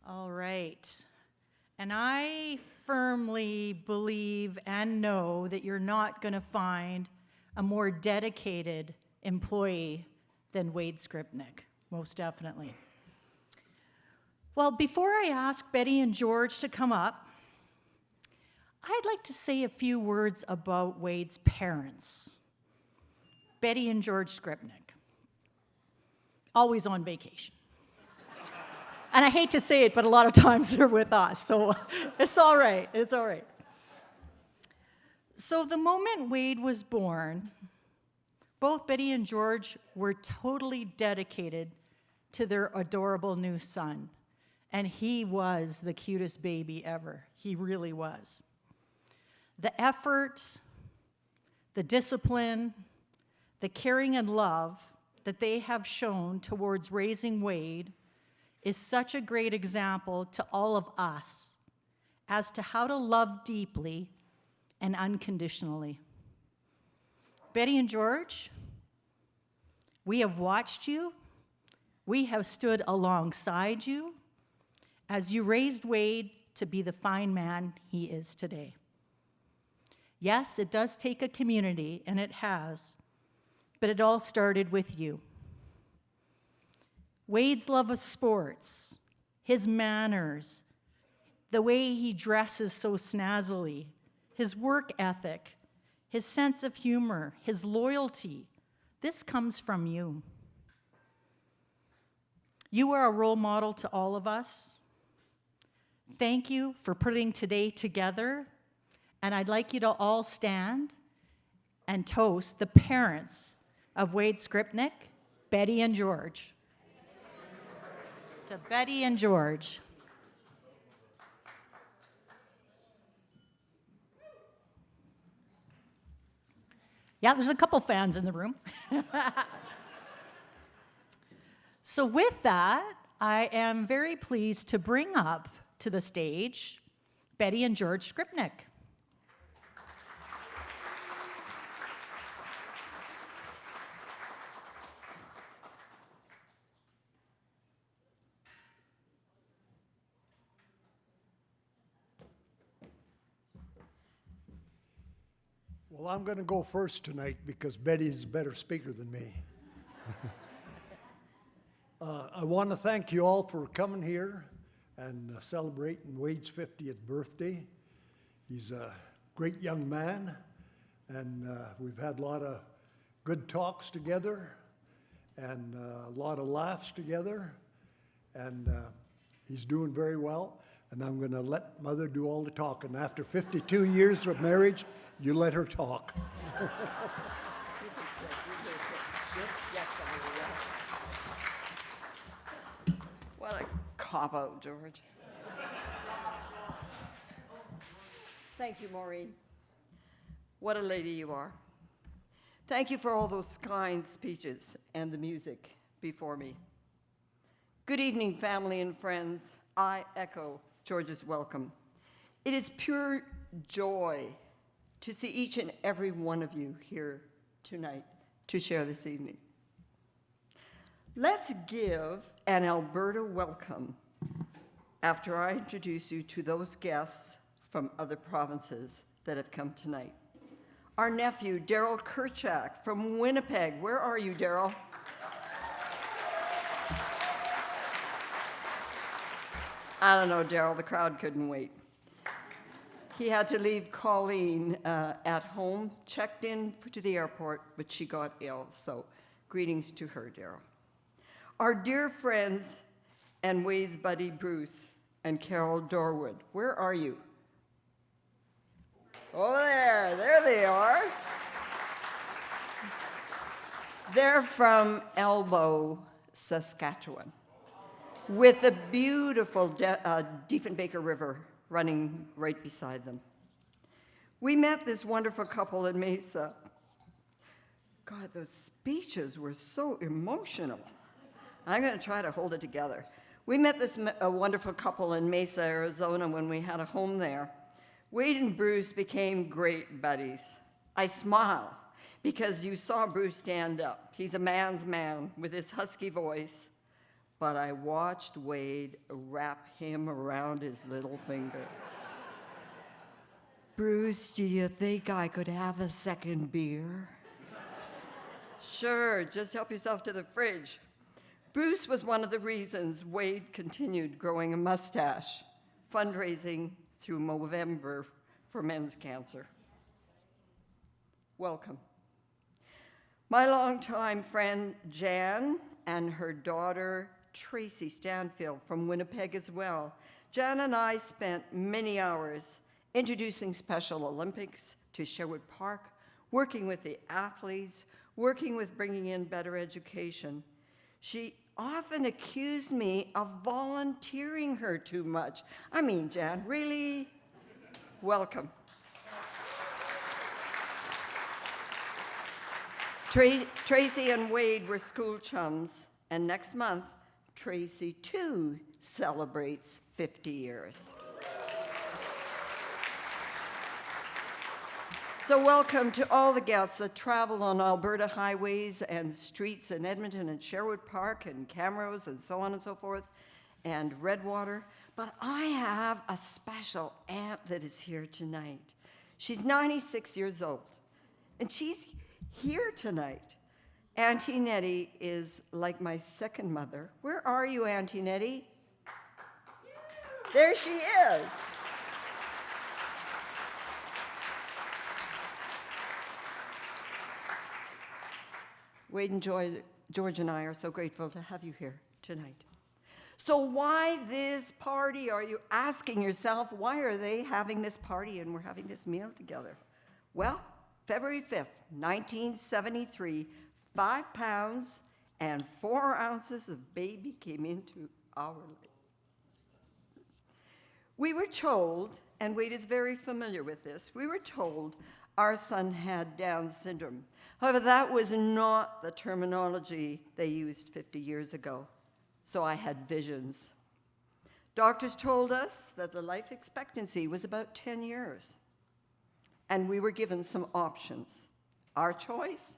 All right. And I firmly believe and know that you're not going to find a more dedicated employee than Wade Screpnek, most definitely. Well, before I ask Betty and George to come up, I'd like to say a few words about Wade's parents, Betty and George Screpnek, always on vacation. And I hate to say it, but a lot of times they're with us, so it's all right, it's all right. So the moment Wade was born, both Betty and George were totally dedicated to their adorable new son. And he was the cutest baby ever. He really was. The effort, the discipline, the caring and love that they have shown towards raising Wade is such a great example to all of us as to how to love deeply and unconditionally. Betty and George, we have watched you. We have stood alongside you as you raised Wade to be the fine man he is today. Yes, it does take a community, and it has, but it all started with you. Wade's love of sports, his manners, the way he dresses so snazzily, his work ethic, his sense of humor, his loyalty, this comes from you. You are a role model to all of us. Thank you for putting today together, and I'd like you to all stand and toast the parents of Wade Screpnek, Betty and George. To Betty and George. Yeah, there's a couple fans in the room. So with that, I am very pleased to bring up to the stage Betty and George Screpnek. Well, I'm going to go first tonight because Betty's a better speaker than me. I want to thank you all for coming here and celebrating Wade's 50th birthday. He's a great young man, and we've had a lot of good talks together and a lot of laughs together, and he's doing very well. And I'm going to let Mother do all the talking. After 52 years of marriage, you let her talk. What a cop-out, George. Thank you, Maureen. What a lady you are. Thank you for all those kind speeches and the music before me. Good evening, family and friends. I echo George's welcome. It is pure joy to see each and every one of you here tonight to share this evening. Let's give an Alberta welcome after I introduce you to those guests from other provinces that have come tonight. Our nephew, Daryl Kerchak from Winnipeg. Where are you, Daryl? I don't know, Daryl, the crowd couldn't wait. He had to leave Colleen at home, checked in to the airport, but she got ill, so greetings to her, Daryl. Our dear friends and Wade's buddy Bruce and Carol Dorwood, where are you? Oh, there they are. They're from Elbow, Saskatchewan, with the beautiful Diefenbaker River running right beside them. We met this wonderful couple in Mesa. God, those speeches were so emotional. I'm going to try to hold it together. We met this wonderful couple in Mesa, Arizona when we had a home there. Wade and Bruce became great buddies. I smile because you saw Bruce stand up. He's a man's man with his husky voice. But I watched Wade wrap him around his little finger. Bruce, do you think I could have a second beer? Sure, just help yourself to the fridge. Bruce was one of the reasons Wade continued growing a mustache, fundraising through Movember for men's cancer. Welcome. My longtime friend Jan and her daughter Tracy Stanfield from Winnipeg as well. Jan and I spent many hours introducing Special Olympics to Sherwood Park, working with the athletes, working with bringing in better education. She often accused me of volunteering her too much. I mean, Jan, really? Welcome. Tracy and Wade were school chums, and next month, Tracy, too, celebrates 50 years. So welcome to all the guests that travel on Alberta highways and streets in Edmonton and Sherwood Park and Camrose and so on and so forth, and Redwater. But I have a special aunt that is here tonight. She's 96 years old, and she's here tonight. Auntie Nettie is like my second mother. Where are you, Auntie Nettie? There she is. Wade and George and I are so grateful to have you here tonight. So why this party? Are you asking yourself, why are they having this party and we're having this meal together? Well, February 5th, 1973, 5 pounds and 4 ounces of baby came into our life. We were told, and Wade is very familiar with this, we were told our son had Down syndrome. However, that was not the terminology they used 50 years ago, so I had visions. Doctors told us that the life expectancy was about 10 years, and we were given some options. Our choice?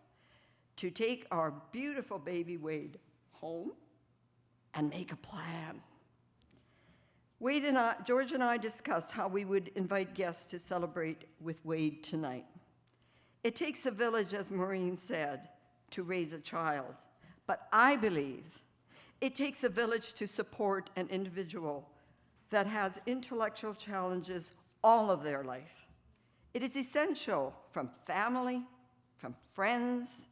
To take our beautiful baby Wade home and make a plan. George and I discussed how we would invite guests to celebrate with Wade tonight. It takes a village, as Maureen said, to raise a child, but I believe it takes a village to support an individual that has intellectual challenges all of their life. It is essential from family, from friends,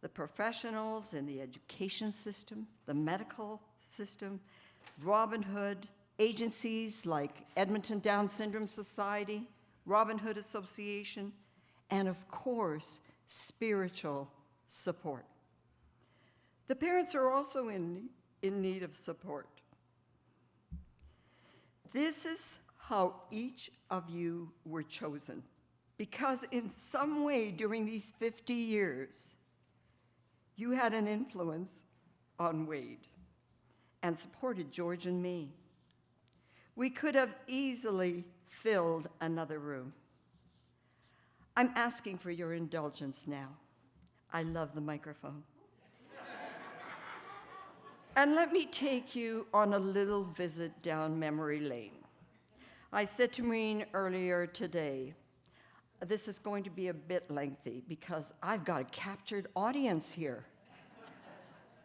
the professionals in the education system, the medical system, Robin Hood, agencies like Edmonton Down Syndrome Society, Robin Hood Association, and of course, spiritual support. The parents are also in need of support. This is how each of you were chosen, because in some way during these 50 years, you had an influence on Wade and supported George and me. We could have easily filled another room. I'm asking for your indulgence now. I love the microphone. And let me take you on a little visit down memory lane. I said to Maureen earlier today, this is going to be a bit lengthy because I've got a captured audience here.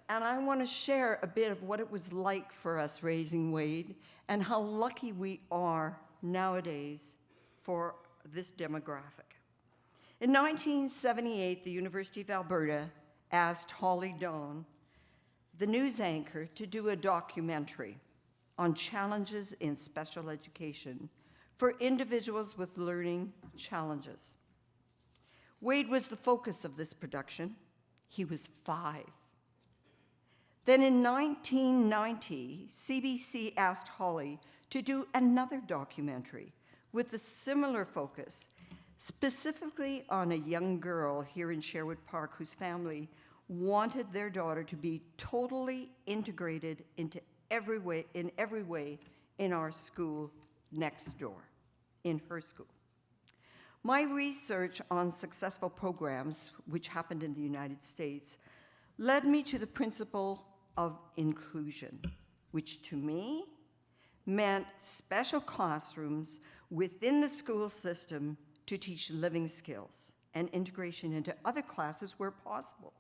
And I want to share a bit of what it was like for us raising Wade and how lucky we are nowadays for this demographic. In 1978, the University of Alberta asked Holly Dawn, the news anchor, to do a documentary on challenges in special education for individuals with learning challenges. Wade was the focus of this production. He was 5. Then in 1990, CBC asked Holly to do another documentary with a similar focus, specifically on a young girl here in Sherwood Park whose family wanted their daughter to be totally integrated into every way in our school next door, in her school. My research on successful programs, which happened in the United States, led me to the principle of inclusion, which to me meant special classrooms within the school system to teach living skills and integration into other classes where possible.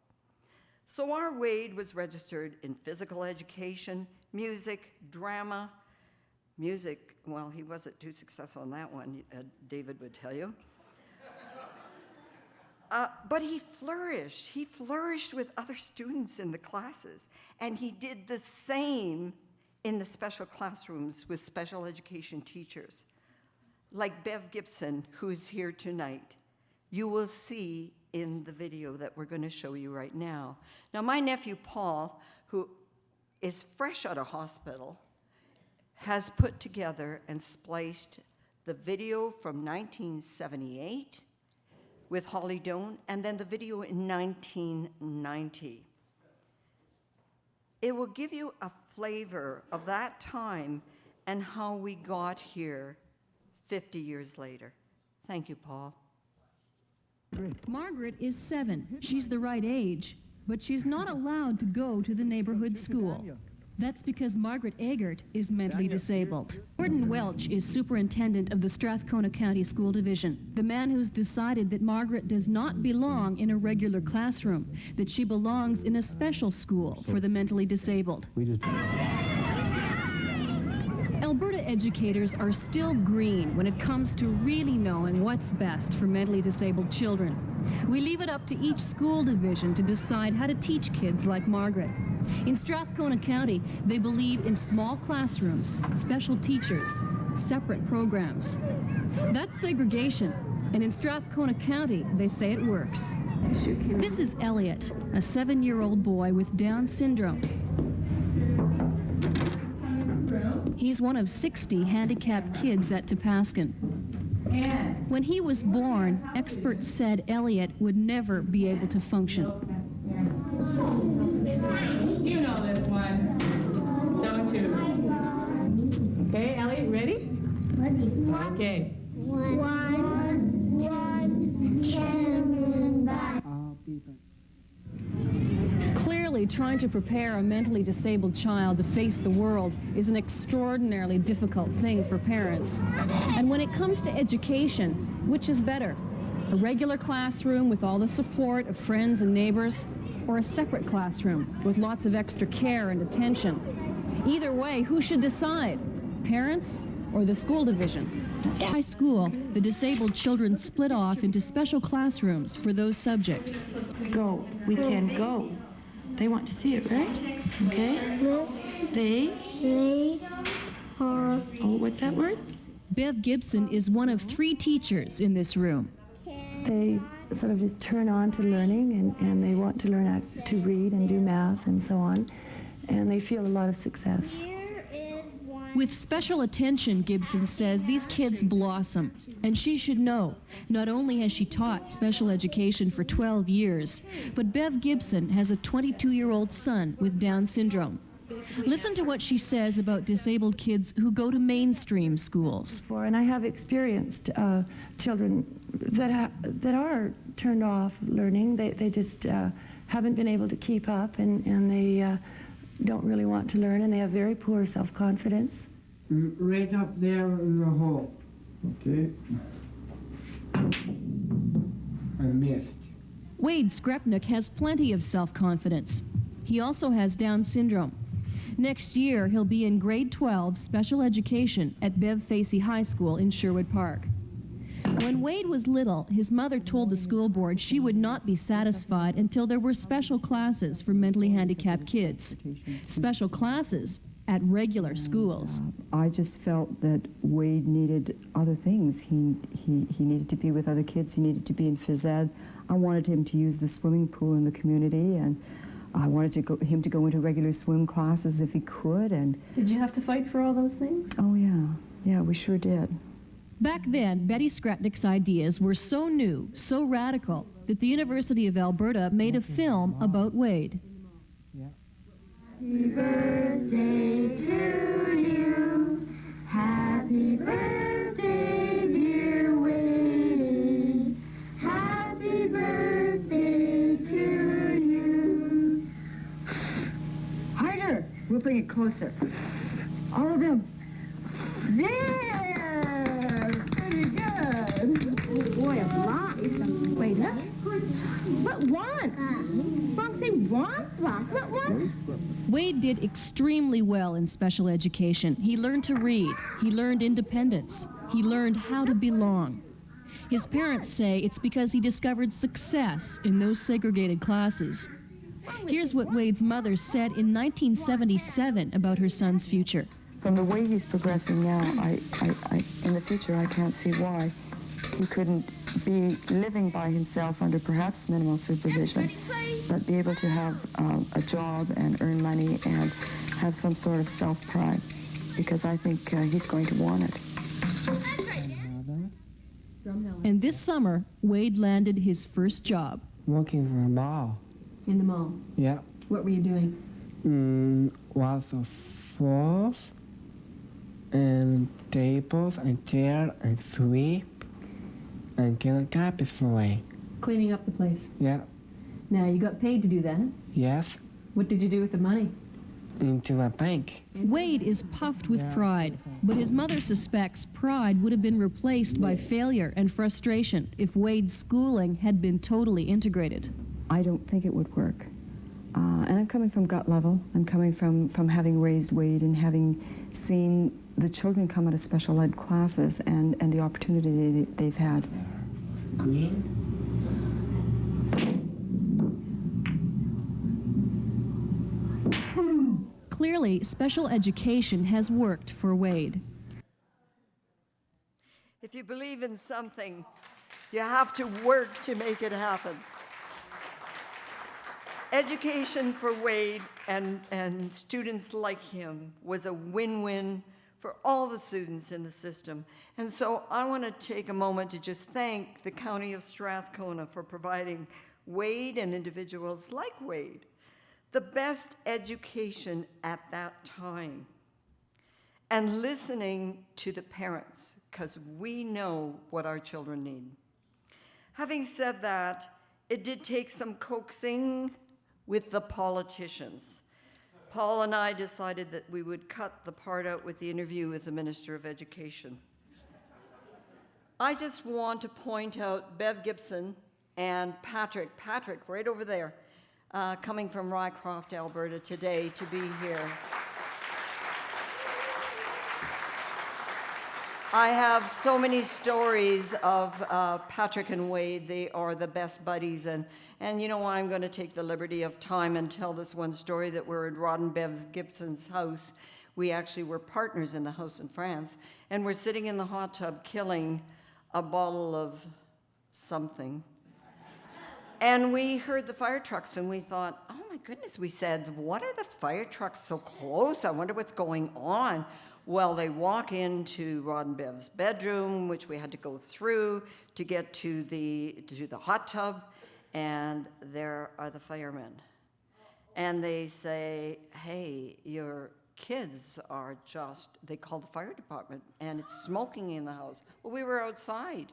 So our Wade was registered in physical education, music, drama. Music, well, he wasn't too successful in that one, David would tell you. But he flourished. He flourished with other students in the classes. And he did the same in the special classrooms with special education teachers. Like Bev Gibson, who is here tonight. You will see in the video that we're going to show you right now. Now, my nephew Paul, who is fresh out of hospital, has put together and spliced the video from 1978 with Holly Doan, and then the video in 1990. It will give you a flavor of that time and how we got here 50 years later. Thank you, Paul. Margaret is 7. She's the right age, but she's not allowed to go to the neighborhood school. That's because Margaret Eggert is mentally disabled. Gordon Welch is superintendent of the Strathcona County School Division, the man who's decided that Margaret does not belong in a regular classroom, that she belongs in a special school for the mentally disabled. Alberta educators are still green when it comes to really knowing what's best for mentally disabled children. We leave it up to each school division to decide how to teach kids like Margaret. In Strathcona County, they believe in small classrooms, special teachers, separate programs. That's segregation, and in Strathcona County, they say it works. This is Elliot, a 7-year-old boy with Down syndrome. He's one of 60 handicapped kids at Tepaskin. When he was born, experts said Elliot would never be able to function. You know this one, don't you? Okay, Elliot, ready? Okay. Clearly, trying to prepare a mentally disabled child to face the world is an extraordinarily difficult thing for parents. And when it comes to education, which is better? A regular classroom with all the support of friends and neighbors, or a separate classroom with lots of extra care and attention? Either way, who should decide? Parents or the school division? At high school, the disabled children split off into special classrooms for those subjects. Go. We can go. They want to see it, right? Okay. They are. Oh, what's that word? Bev Gibson is one of 3 teachers in this room. They sort of just turn on to learning, and they want to learn to read and do math and so on, and they feel a lot of success. With special attention, Gibson says, these kids blossom, and she should know. Not only has she taught special education for 12 years, but Bev Gibson has a 22-year-old son with Down syndrome. Listen to what she says about disabled kids who go to mainstream schools. And I have experienced children that are turned off learning. They just haven't been able to keep up, and they don't really want to learn, and they have very poor self-confidence. Right up there in the hole. Okay. I missed. Wade Screpnek has plenty of self-confidence. He also has Down syndrome. Next year, he'll be in grade 12 special education at Bev Facey High School in Sherwood Park. When Wade was little, his mother told the school board she would not be satisfied until there were special classes for mentally handicapped kids. Special classes at regular schools. I just felt that Wade needed other things. He needed to be with other kids. He needed to be in phys ed. I wanted him to use the swimming pool in the community, and I wanted him to go into regular swim classes if he could. And did you have to fight for all those things? Oh, yeah. Yeah, we sure did. Back then, Betty Screpnek's ideas were so new, so radical, that the University of Alberta made a film about Wade. Happy birthday to you. Happy birthday, dear Wade. Happy birthday to you. Harder. We'll bring it closer. All of them. There. Pretty good. Oh boy, a lot. Wait, look. What want? Wrong, say want? What want? Wade did extremely well in special education. He learned to read. He learned independence. He learned how to belong. His parents say it's because he discovered success in those segregated classes. Here's what Wade's mother said in 1977 about her son's future. From the way he's progressing now, in the future, I can't see why he couldn't be living by himself under perhaps minimal supervision, but be able to have a job and earn money and have some sort of self-pride, because I think he's going to want it. And this summer, Wade landed his first job. Working for a mall. In the mall? Yeah. What were you doing? Lots of floors and tables and chairs and sweep and clean the carpets away. Cleaning up the place. Yeah. Now, you got paid to do that. Yes. What did you do with the money? Into a bank. Wade is puffed with pride, but his mother suspects pride would have been replaced by failure and frustration if Wade's schooling had been totally integrated. I don't think it would work. And I'm coming from gut level. I'm coming from having raised Wade and having seen the children come out of special ed classes and the opportunity they've had. Green. Clearly, special education has worked for Wade. If you believe in something, you have to work to make it happen. Education for Wade and students like him was a win-win for all the students in the system. And so I want to take a moment to just thank the County of Strathcona for providing Wade and individuals like Wade the best education at that time, and listening to the parents, because we know what our children need. Having said that, it did take some coaxing with the politicians. Paul and I decided that we would cut the part out with the interview with the Minister of Education. I just want to point out Bev Gibson and Patrick, right over there, coming from Rycroft, Alberta today to be here. I have so many stories of Patrick and Wade. They are the best buddies, and you know, I'm going to take the liberty of time and tell this one story that we're at Rod and Bev Gibson's house. We actually were partners in the house in France, and we're sitting in the hot tub killing a bottle of something. And we heard the fire trucks, and we thought, oh my goodness, we said, what are the fire trucks so close? I wonder what's going on. Well, they walk into Rod and Bev's bedroom, which we had to go through to get to the hot tub, and there are the firemen. And they say, hey, your kids are just, they called the fire department, and it's smoking in the house. Well, we were outside.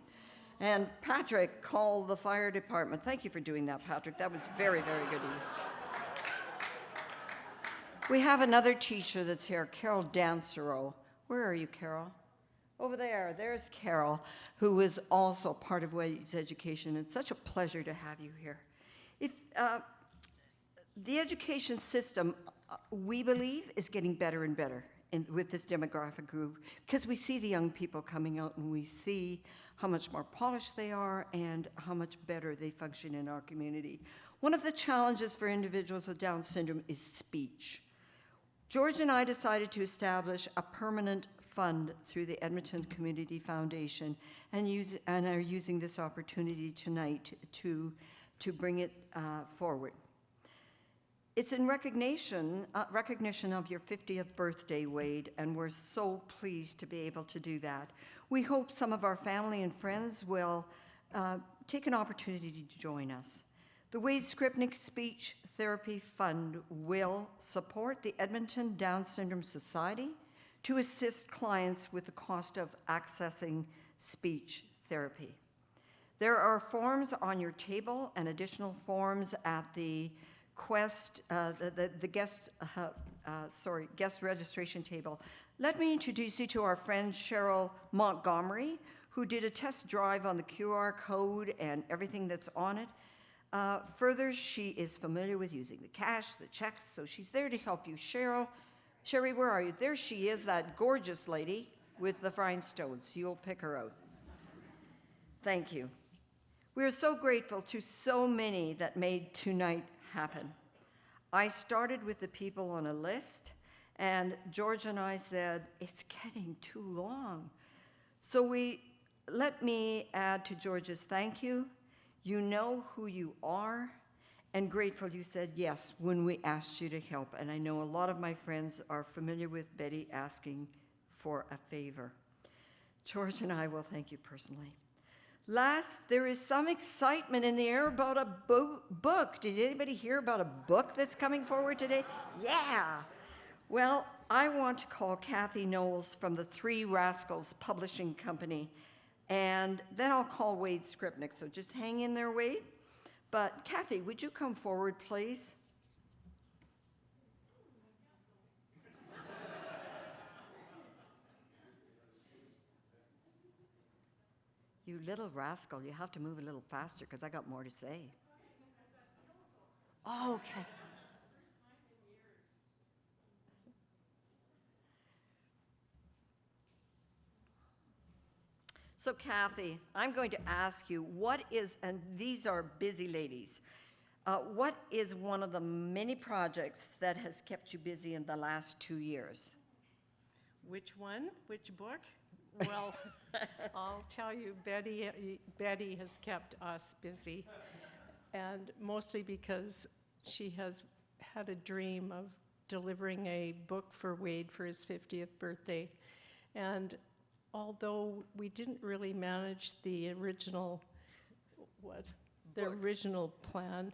And Patrick called the fire department. Thank you for doing that, Patrick. That was very, very good of you. We have another teacher that's here, Carol Dansereau. Where are you, Carol? Over there. There's Carol, who is also part of Wade's education. It's such a pleasure to have you here. If the education system, we believe, is getting better and better with this demographic group, because we see the young people coming out and we see how much more polished they are and how much better they function in our community. One of the challenges for individuals with Down syndrome is speech. George and I decided to establish a permanent fund through the Edmonton Community Foundation and are using this opportunity tonight to bring it forward. It's in recognition of your 50th birthday, Wade, and we're so pleased to be able to do that. We hope some of our family and friends will take an opportunity to join us. The Wade Screpnek Speech Therapy Fund will support the Edmonton Down Syndrome Society to assist clients with the cost of accessing speech therapy. There are forms on your table and additional forms at the guest registration table. Let me introduce you to our friend Cheryl Montgomery, who did a test drive on the QR code and everything that's on it. Further, she is familiar with using the cash, the checks, so she's there to help you. Sherry, where are you? There she is, that gorgeous lady with the rhinestones. You'll pick her out. Thank you. We are so grateful to so many that made tonight happen. I started with the people on a list, and George and I said, it's getting too long. So let me add to George's thank you. You know who you are, and grateful you said yes when we asked you to help. And I know a lot of my friends are familiar with Betty asking for a favor. George and I will thank you personally. Last, there is some excitement in the air about a book. Did anybody hear about a book that's coming forward today? Yeah. Well, I want to call Kathy Knowles from the Three Rascals Publishing Company And then I'll call Wade Screpnek, so just hang in there, Wade. But Kathy, would you come forward, please? You little rascal, you have to move a little faster because I got more to say. Oh, okay. So Kathy, I'm going to ask you, what is, and these are busy ladies, what is one of the many projects that has kept you busy in the last 2 years? Which one? Which book? Well, I'll tell you, Betty has kept us busy, and mostly because she has had a dream of delivering a book for Wade for his 50th birthday. And although we didn't really manage the original, original plan,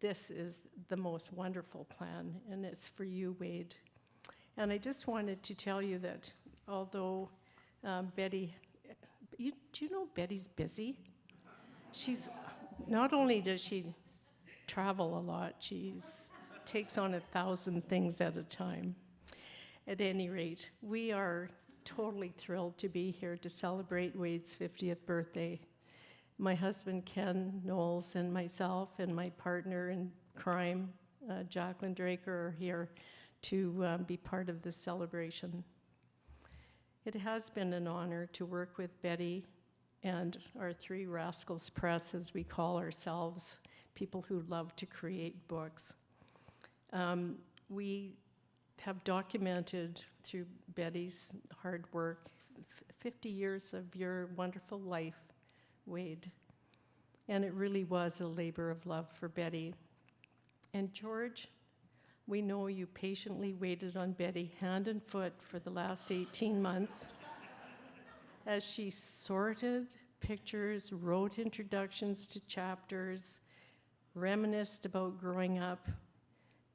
this is the most wonderful plan, and it's for you, Wade. And I just wanted to tell you that although Betty, do you know Betty's busy? She's, not only does she travel a lot, she takes on 1,000 things at a time. At any rate, we are totally thrilled to be here to celebrate Wade's 50th birthday. My husband, Ken Knowles, and myself and my partner in crime, Jacqueline Draker, are here to be part of this celebration. It has been an honor to work with Betty and our Three Rascals Press, as we call ourselves, people who love to create books. We have documented through Betty's hard work 50 years of your wonderful life, Wade. And it really was a labor of love for Betty. And George, we know you patiently waited on Betty hand and foot for the last 18 months as she sorted pictures, wrote introductions to chapters, reminisced about growing up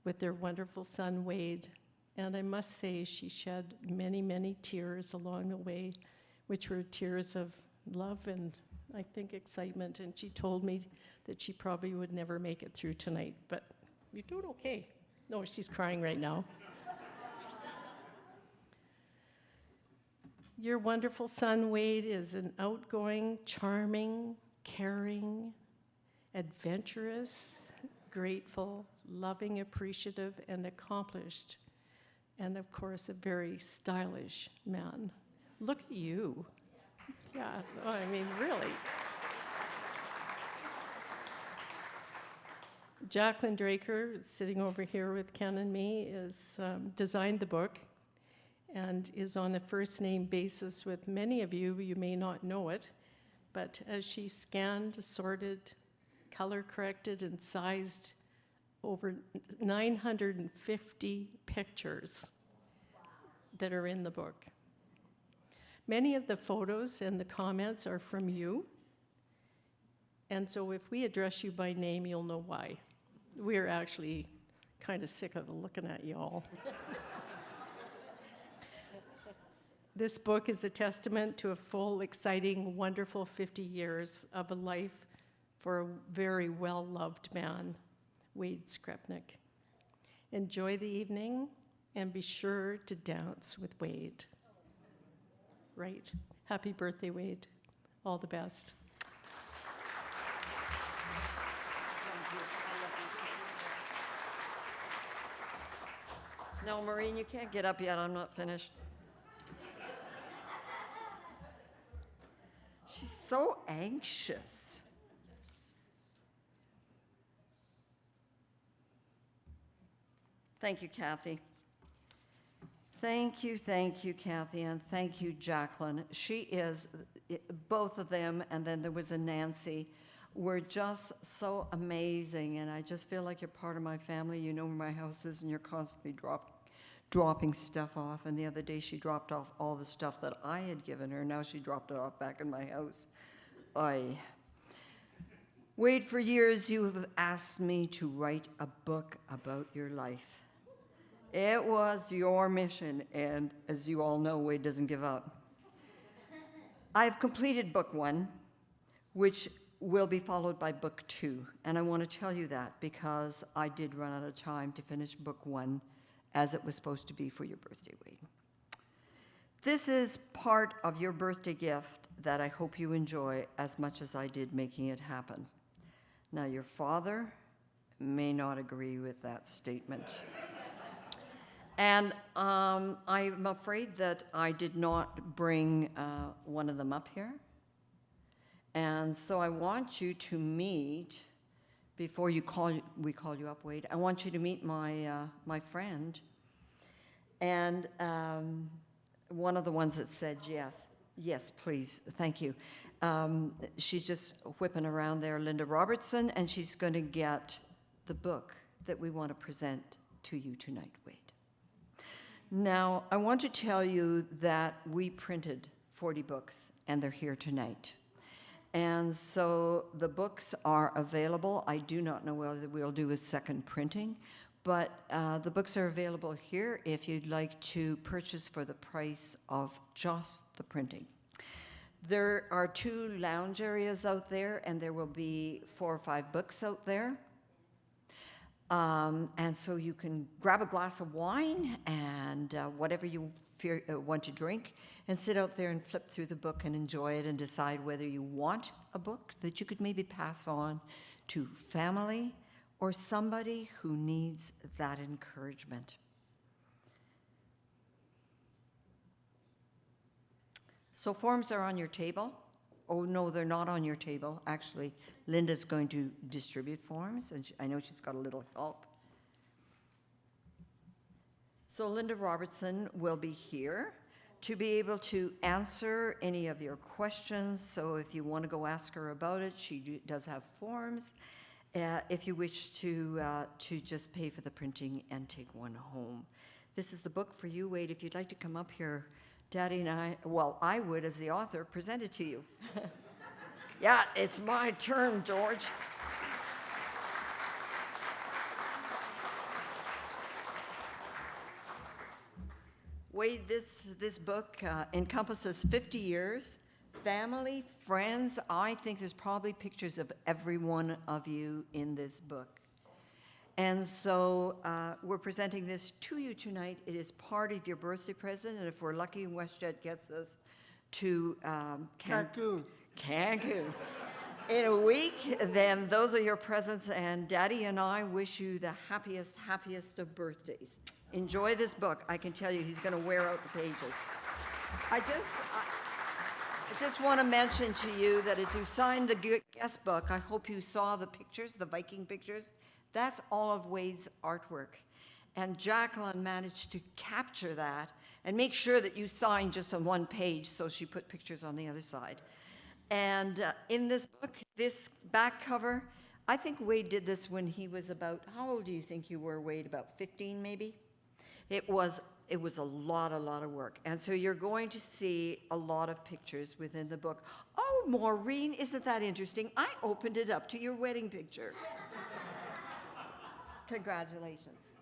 with their wonderful son, Wade. And I must say, she shed many, many tears along the way, which were tears of love and, I think, excitement. And she told me that she probably would never make it through tonight, but you're doing okay. No, she's crying right now. Your wonderful son, Wade, is an outgoing, charming, caring, adventurous, grateful, loving, appreciative, and accomplished, and of course, a very stylish man. Look at you. Yeah, oh, I mean, really. Jacqueline Draker, sitting over here with Ken and me, is designed the book and is on a first-name basis with many of you. You may not know it, but as she scanned, sorted, color-corrected, and sized over 950 pictures that are in the book. Many of the photos and the comments are from you, and so if we address you by name, you'll know why. We're actually kind of sick of looking at you all. This book is a testament to a full, exciting, wonderful 50 years of a life for a very well-loved man, Wade Screpnek. Enjoy the evening and be sure to dance with Wade. Right? Happy birthday, Wade. All the best. No, Maureen, you can't get up yet. I'm not finished. She's so anxious. Thank you, Kathy. Thank you, Kathy, and thank you, Jacqueline. She is, both of them, and then there was a Nancy, were just so amazing, and I just feel like you're part of my family. You know where my house is, and you're constantly dropping stuff off. And the other day, she dropped off all the stuff that I had given her. Now she dropped it off back in my house. Wade, for years, you have asked me to write a book about your life. It was your mission, and as you all know, Wade doesn't give up. I've completed book 1, which will be followed by book 2. And I want to tell you that because I did run out of time to finish book 1 as it was supposed to be for your birthday, Wade. This is part of your birthday gift that I hope you enjoy as much as I did making it happen. Now, your father may not agree with that statement. And I'm afraid that I did not bring one of them up here. And so I want you to meet, before we call you up, Wade, I want you to meet my friend. And one of the ones that said yes. Yes, please, thank you. She's just whipping around there, Linda Robertson, and she's going to get the book that we want to present to you tonight, Wade. Now, I want to tell you that we printed 40 books, and they're here tonight. And so the books are available. I do not know whether we'll do a second printing, but the books are available here if you'd like to purchase for the price of just the printing. There are 2 lounge areas out there, and there will be 4 or 5 books out there. And so you can grab a glass of wine and whatever you want to drink and sit out there and flip through the book and enjoy it and decide whether you want a book that you could maybe pass on to family or somebody who needs that encouragement. So forms are on your table. Oh, no, they're not on your table. Actually, Linda's going to distribute forms, and I know she's got a little help. So Linda Robertson will be here to be able to answer any of your questions. So if you want to go ask her about it, she does have forms. If you wish to just pay for the printing and take one home. This is the book for you, Wade. If you'd like to come up here, Daddy and I would, as the author, present it to you. Yeah, it's my turn, George. Wade, this book encompasses 50 years, family, friends. I think there's probably pictures of every one of you in this book. And so we're presenting this to you tonight. It is part of your birthday present, and if we're lucky, WestJet gets us to Cancun in a week, then those are your presents, and Daddy and I wish you the happiest of birthdays. Enjoy this book. I can tell you he's going to wear out the pages. I just want to mention to you that as you signed the guest book, I hope you saw the pictures, the Viking pictures. That's all of Wade's artwork. And Jacqueline managed to capture that and make sure that you signed just on one page, so she put pictures on the other side. And in this book, this back cover, I think Wade did this when he was about, how old do you think you were, Wade? About 15 maybe? It was a lot of work. And so you're going to see a lot of pictures within the book. Oh, Maureen, isn't that interesting? I opened it up to your wedding picture. Congratulations.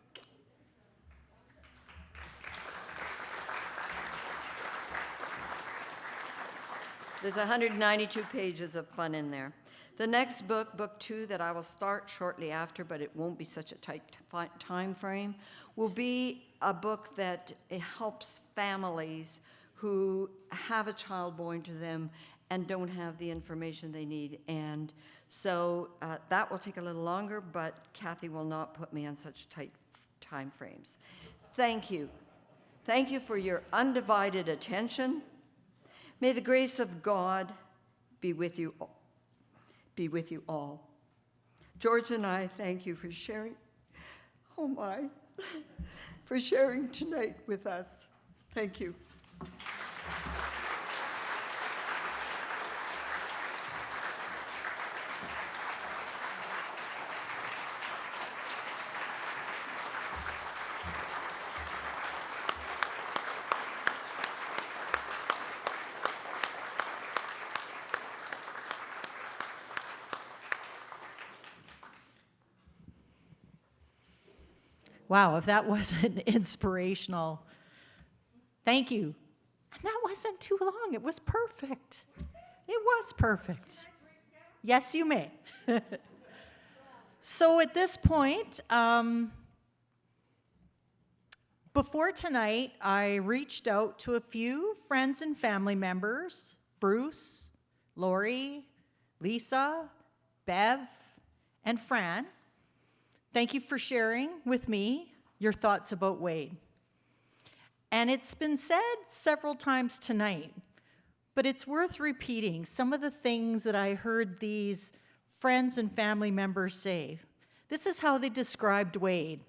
There's 192 pages of fun in there. The next book, book 2, that I will start shortly after, but it won't be such a tight time frame, will be a book that helps families who have a child born to them and don't have the information they need. And so that will take a little longer, but Kathy will not put me on such tight time frames. Thank you. Thank you for your undivided attention. May the grace of God be with you all. George and I thank you for sharing, for sharing tonight with us. Thank you. Wow, if that wasn't inspirational, thank you. And that wasn't too long. It was perfect. It was perfect. Yes, you may. So at this point, before tonight, I reached out to a few friends and family members, Bruce, Lori, Lisa, Bev, and Fran. Thank you for sharing with me your thoughts about Wade. And it's been said several times tonight, but it's worth repeating some of the things that I heard these friends and family members say. This is how they described Wade.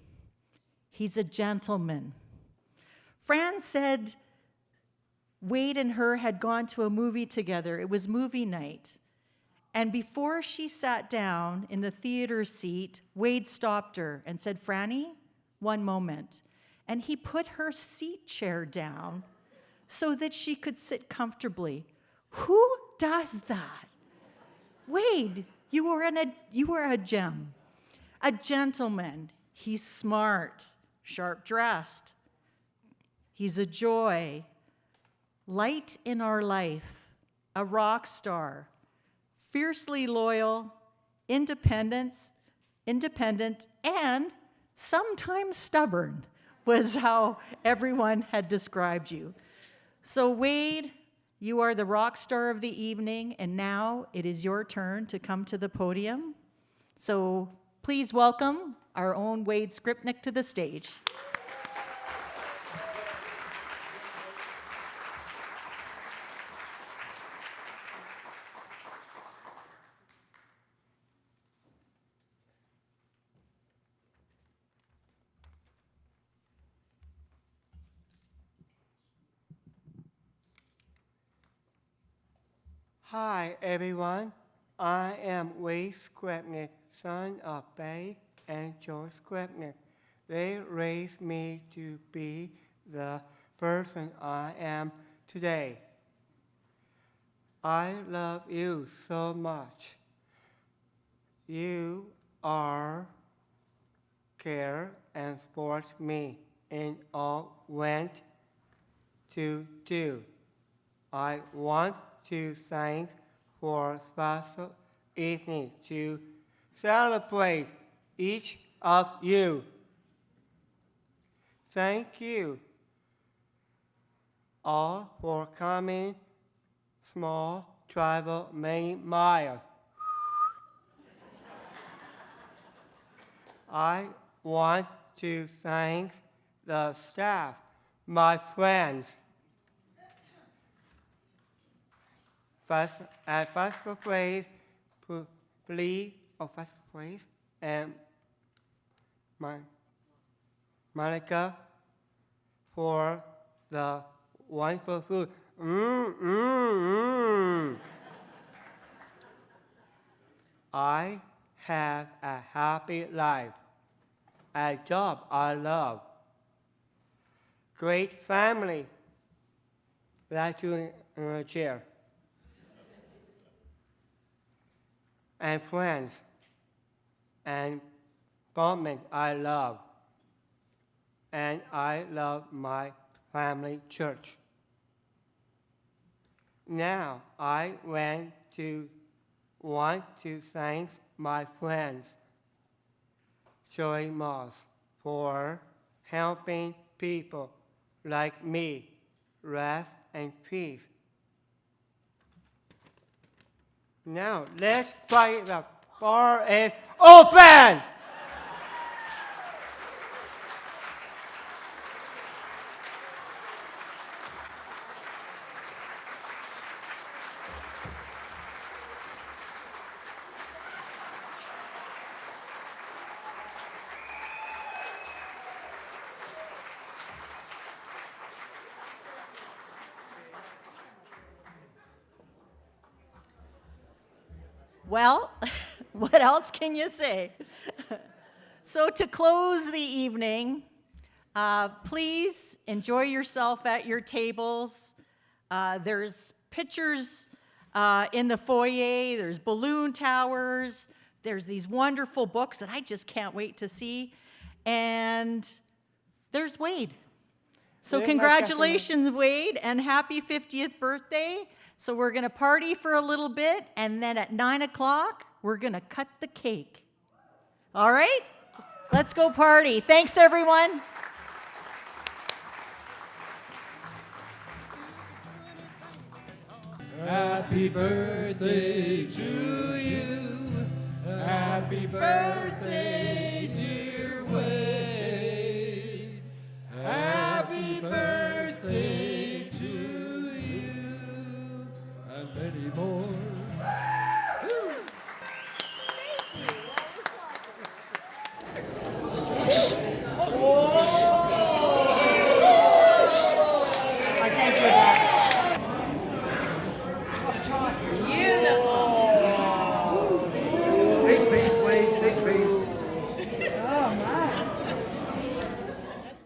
He's a gentleman. Fran said Wade and her had gone to a movie together. It was movie night. And before she sat down in the theater seat, Wade stopped her and said, "Franny, one moment." And he put her seat chair down so that she could sit comfortably. Who does that? Wade, you are a gem, a gentleman. He's smart, sharp dressed. He's a joy, light in our life, a rock star, fiercely loyal, independent, and sometimes stubborn was how everyone had described you. So Wade, you are the rock star of the evening, and now it is your turn to come to the podium. So please welcome our own Wade Screpnek to the stage. Hi, everyone. I am Wade Screpnek, son of Betty and George Screpnek. They raised me to be the person I am today. I love you so much. You are care and support me in all went to do. I want to thank for a special evening to celebrate each of you. Thank you all for coming small, travel many miles. I want to thank the staff, my friends. First place, and Monica for the wonderful food. I have a happy life, a job I love, great family, like you in a chair, and friends, and government I love, and I love my family church. Now I want to thank my friends, Joey Moss, for helping people like me rest and peace. Now let's play the bar is open! Well, what else can you say? So to close the evening, please enjoy yourself at your tables. There's pictures in the foyer. There's balloon towers. There's these wonderful books that I just can't wait to see. And there's Wade. So Yeah, congratulations, Wade, and happy 50th birthday. So we're going to party for a little bit, and then at 9 o'clock, we're going to cut the cake. All right? Let's go party. Thanks, everyone. Happy birthday to you. Happy birthday, dear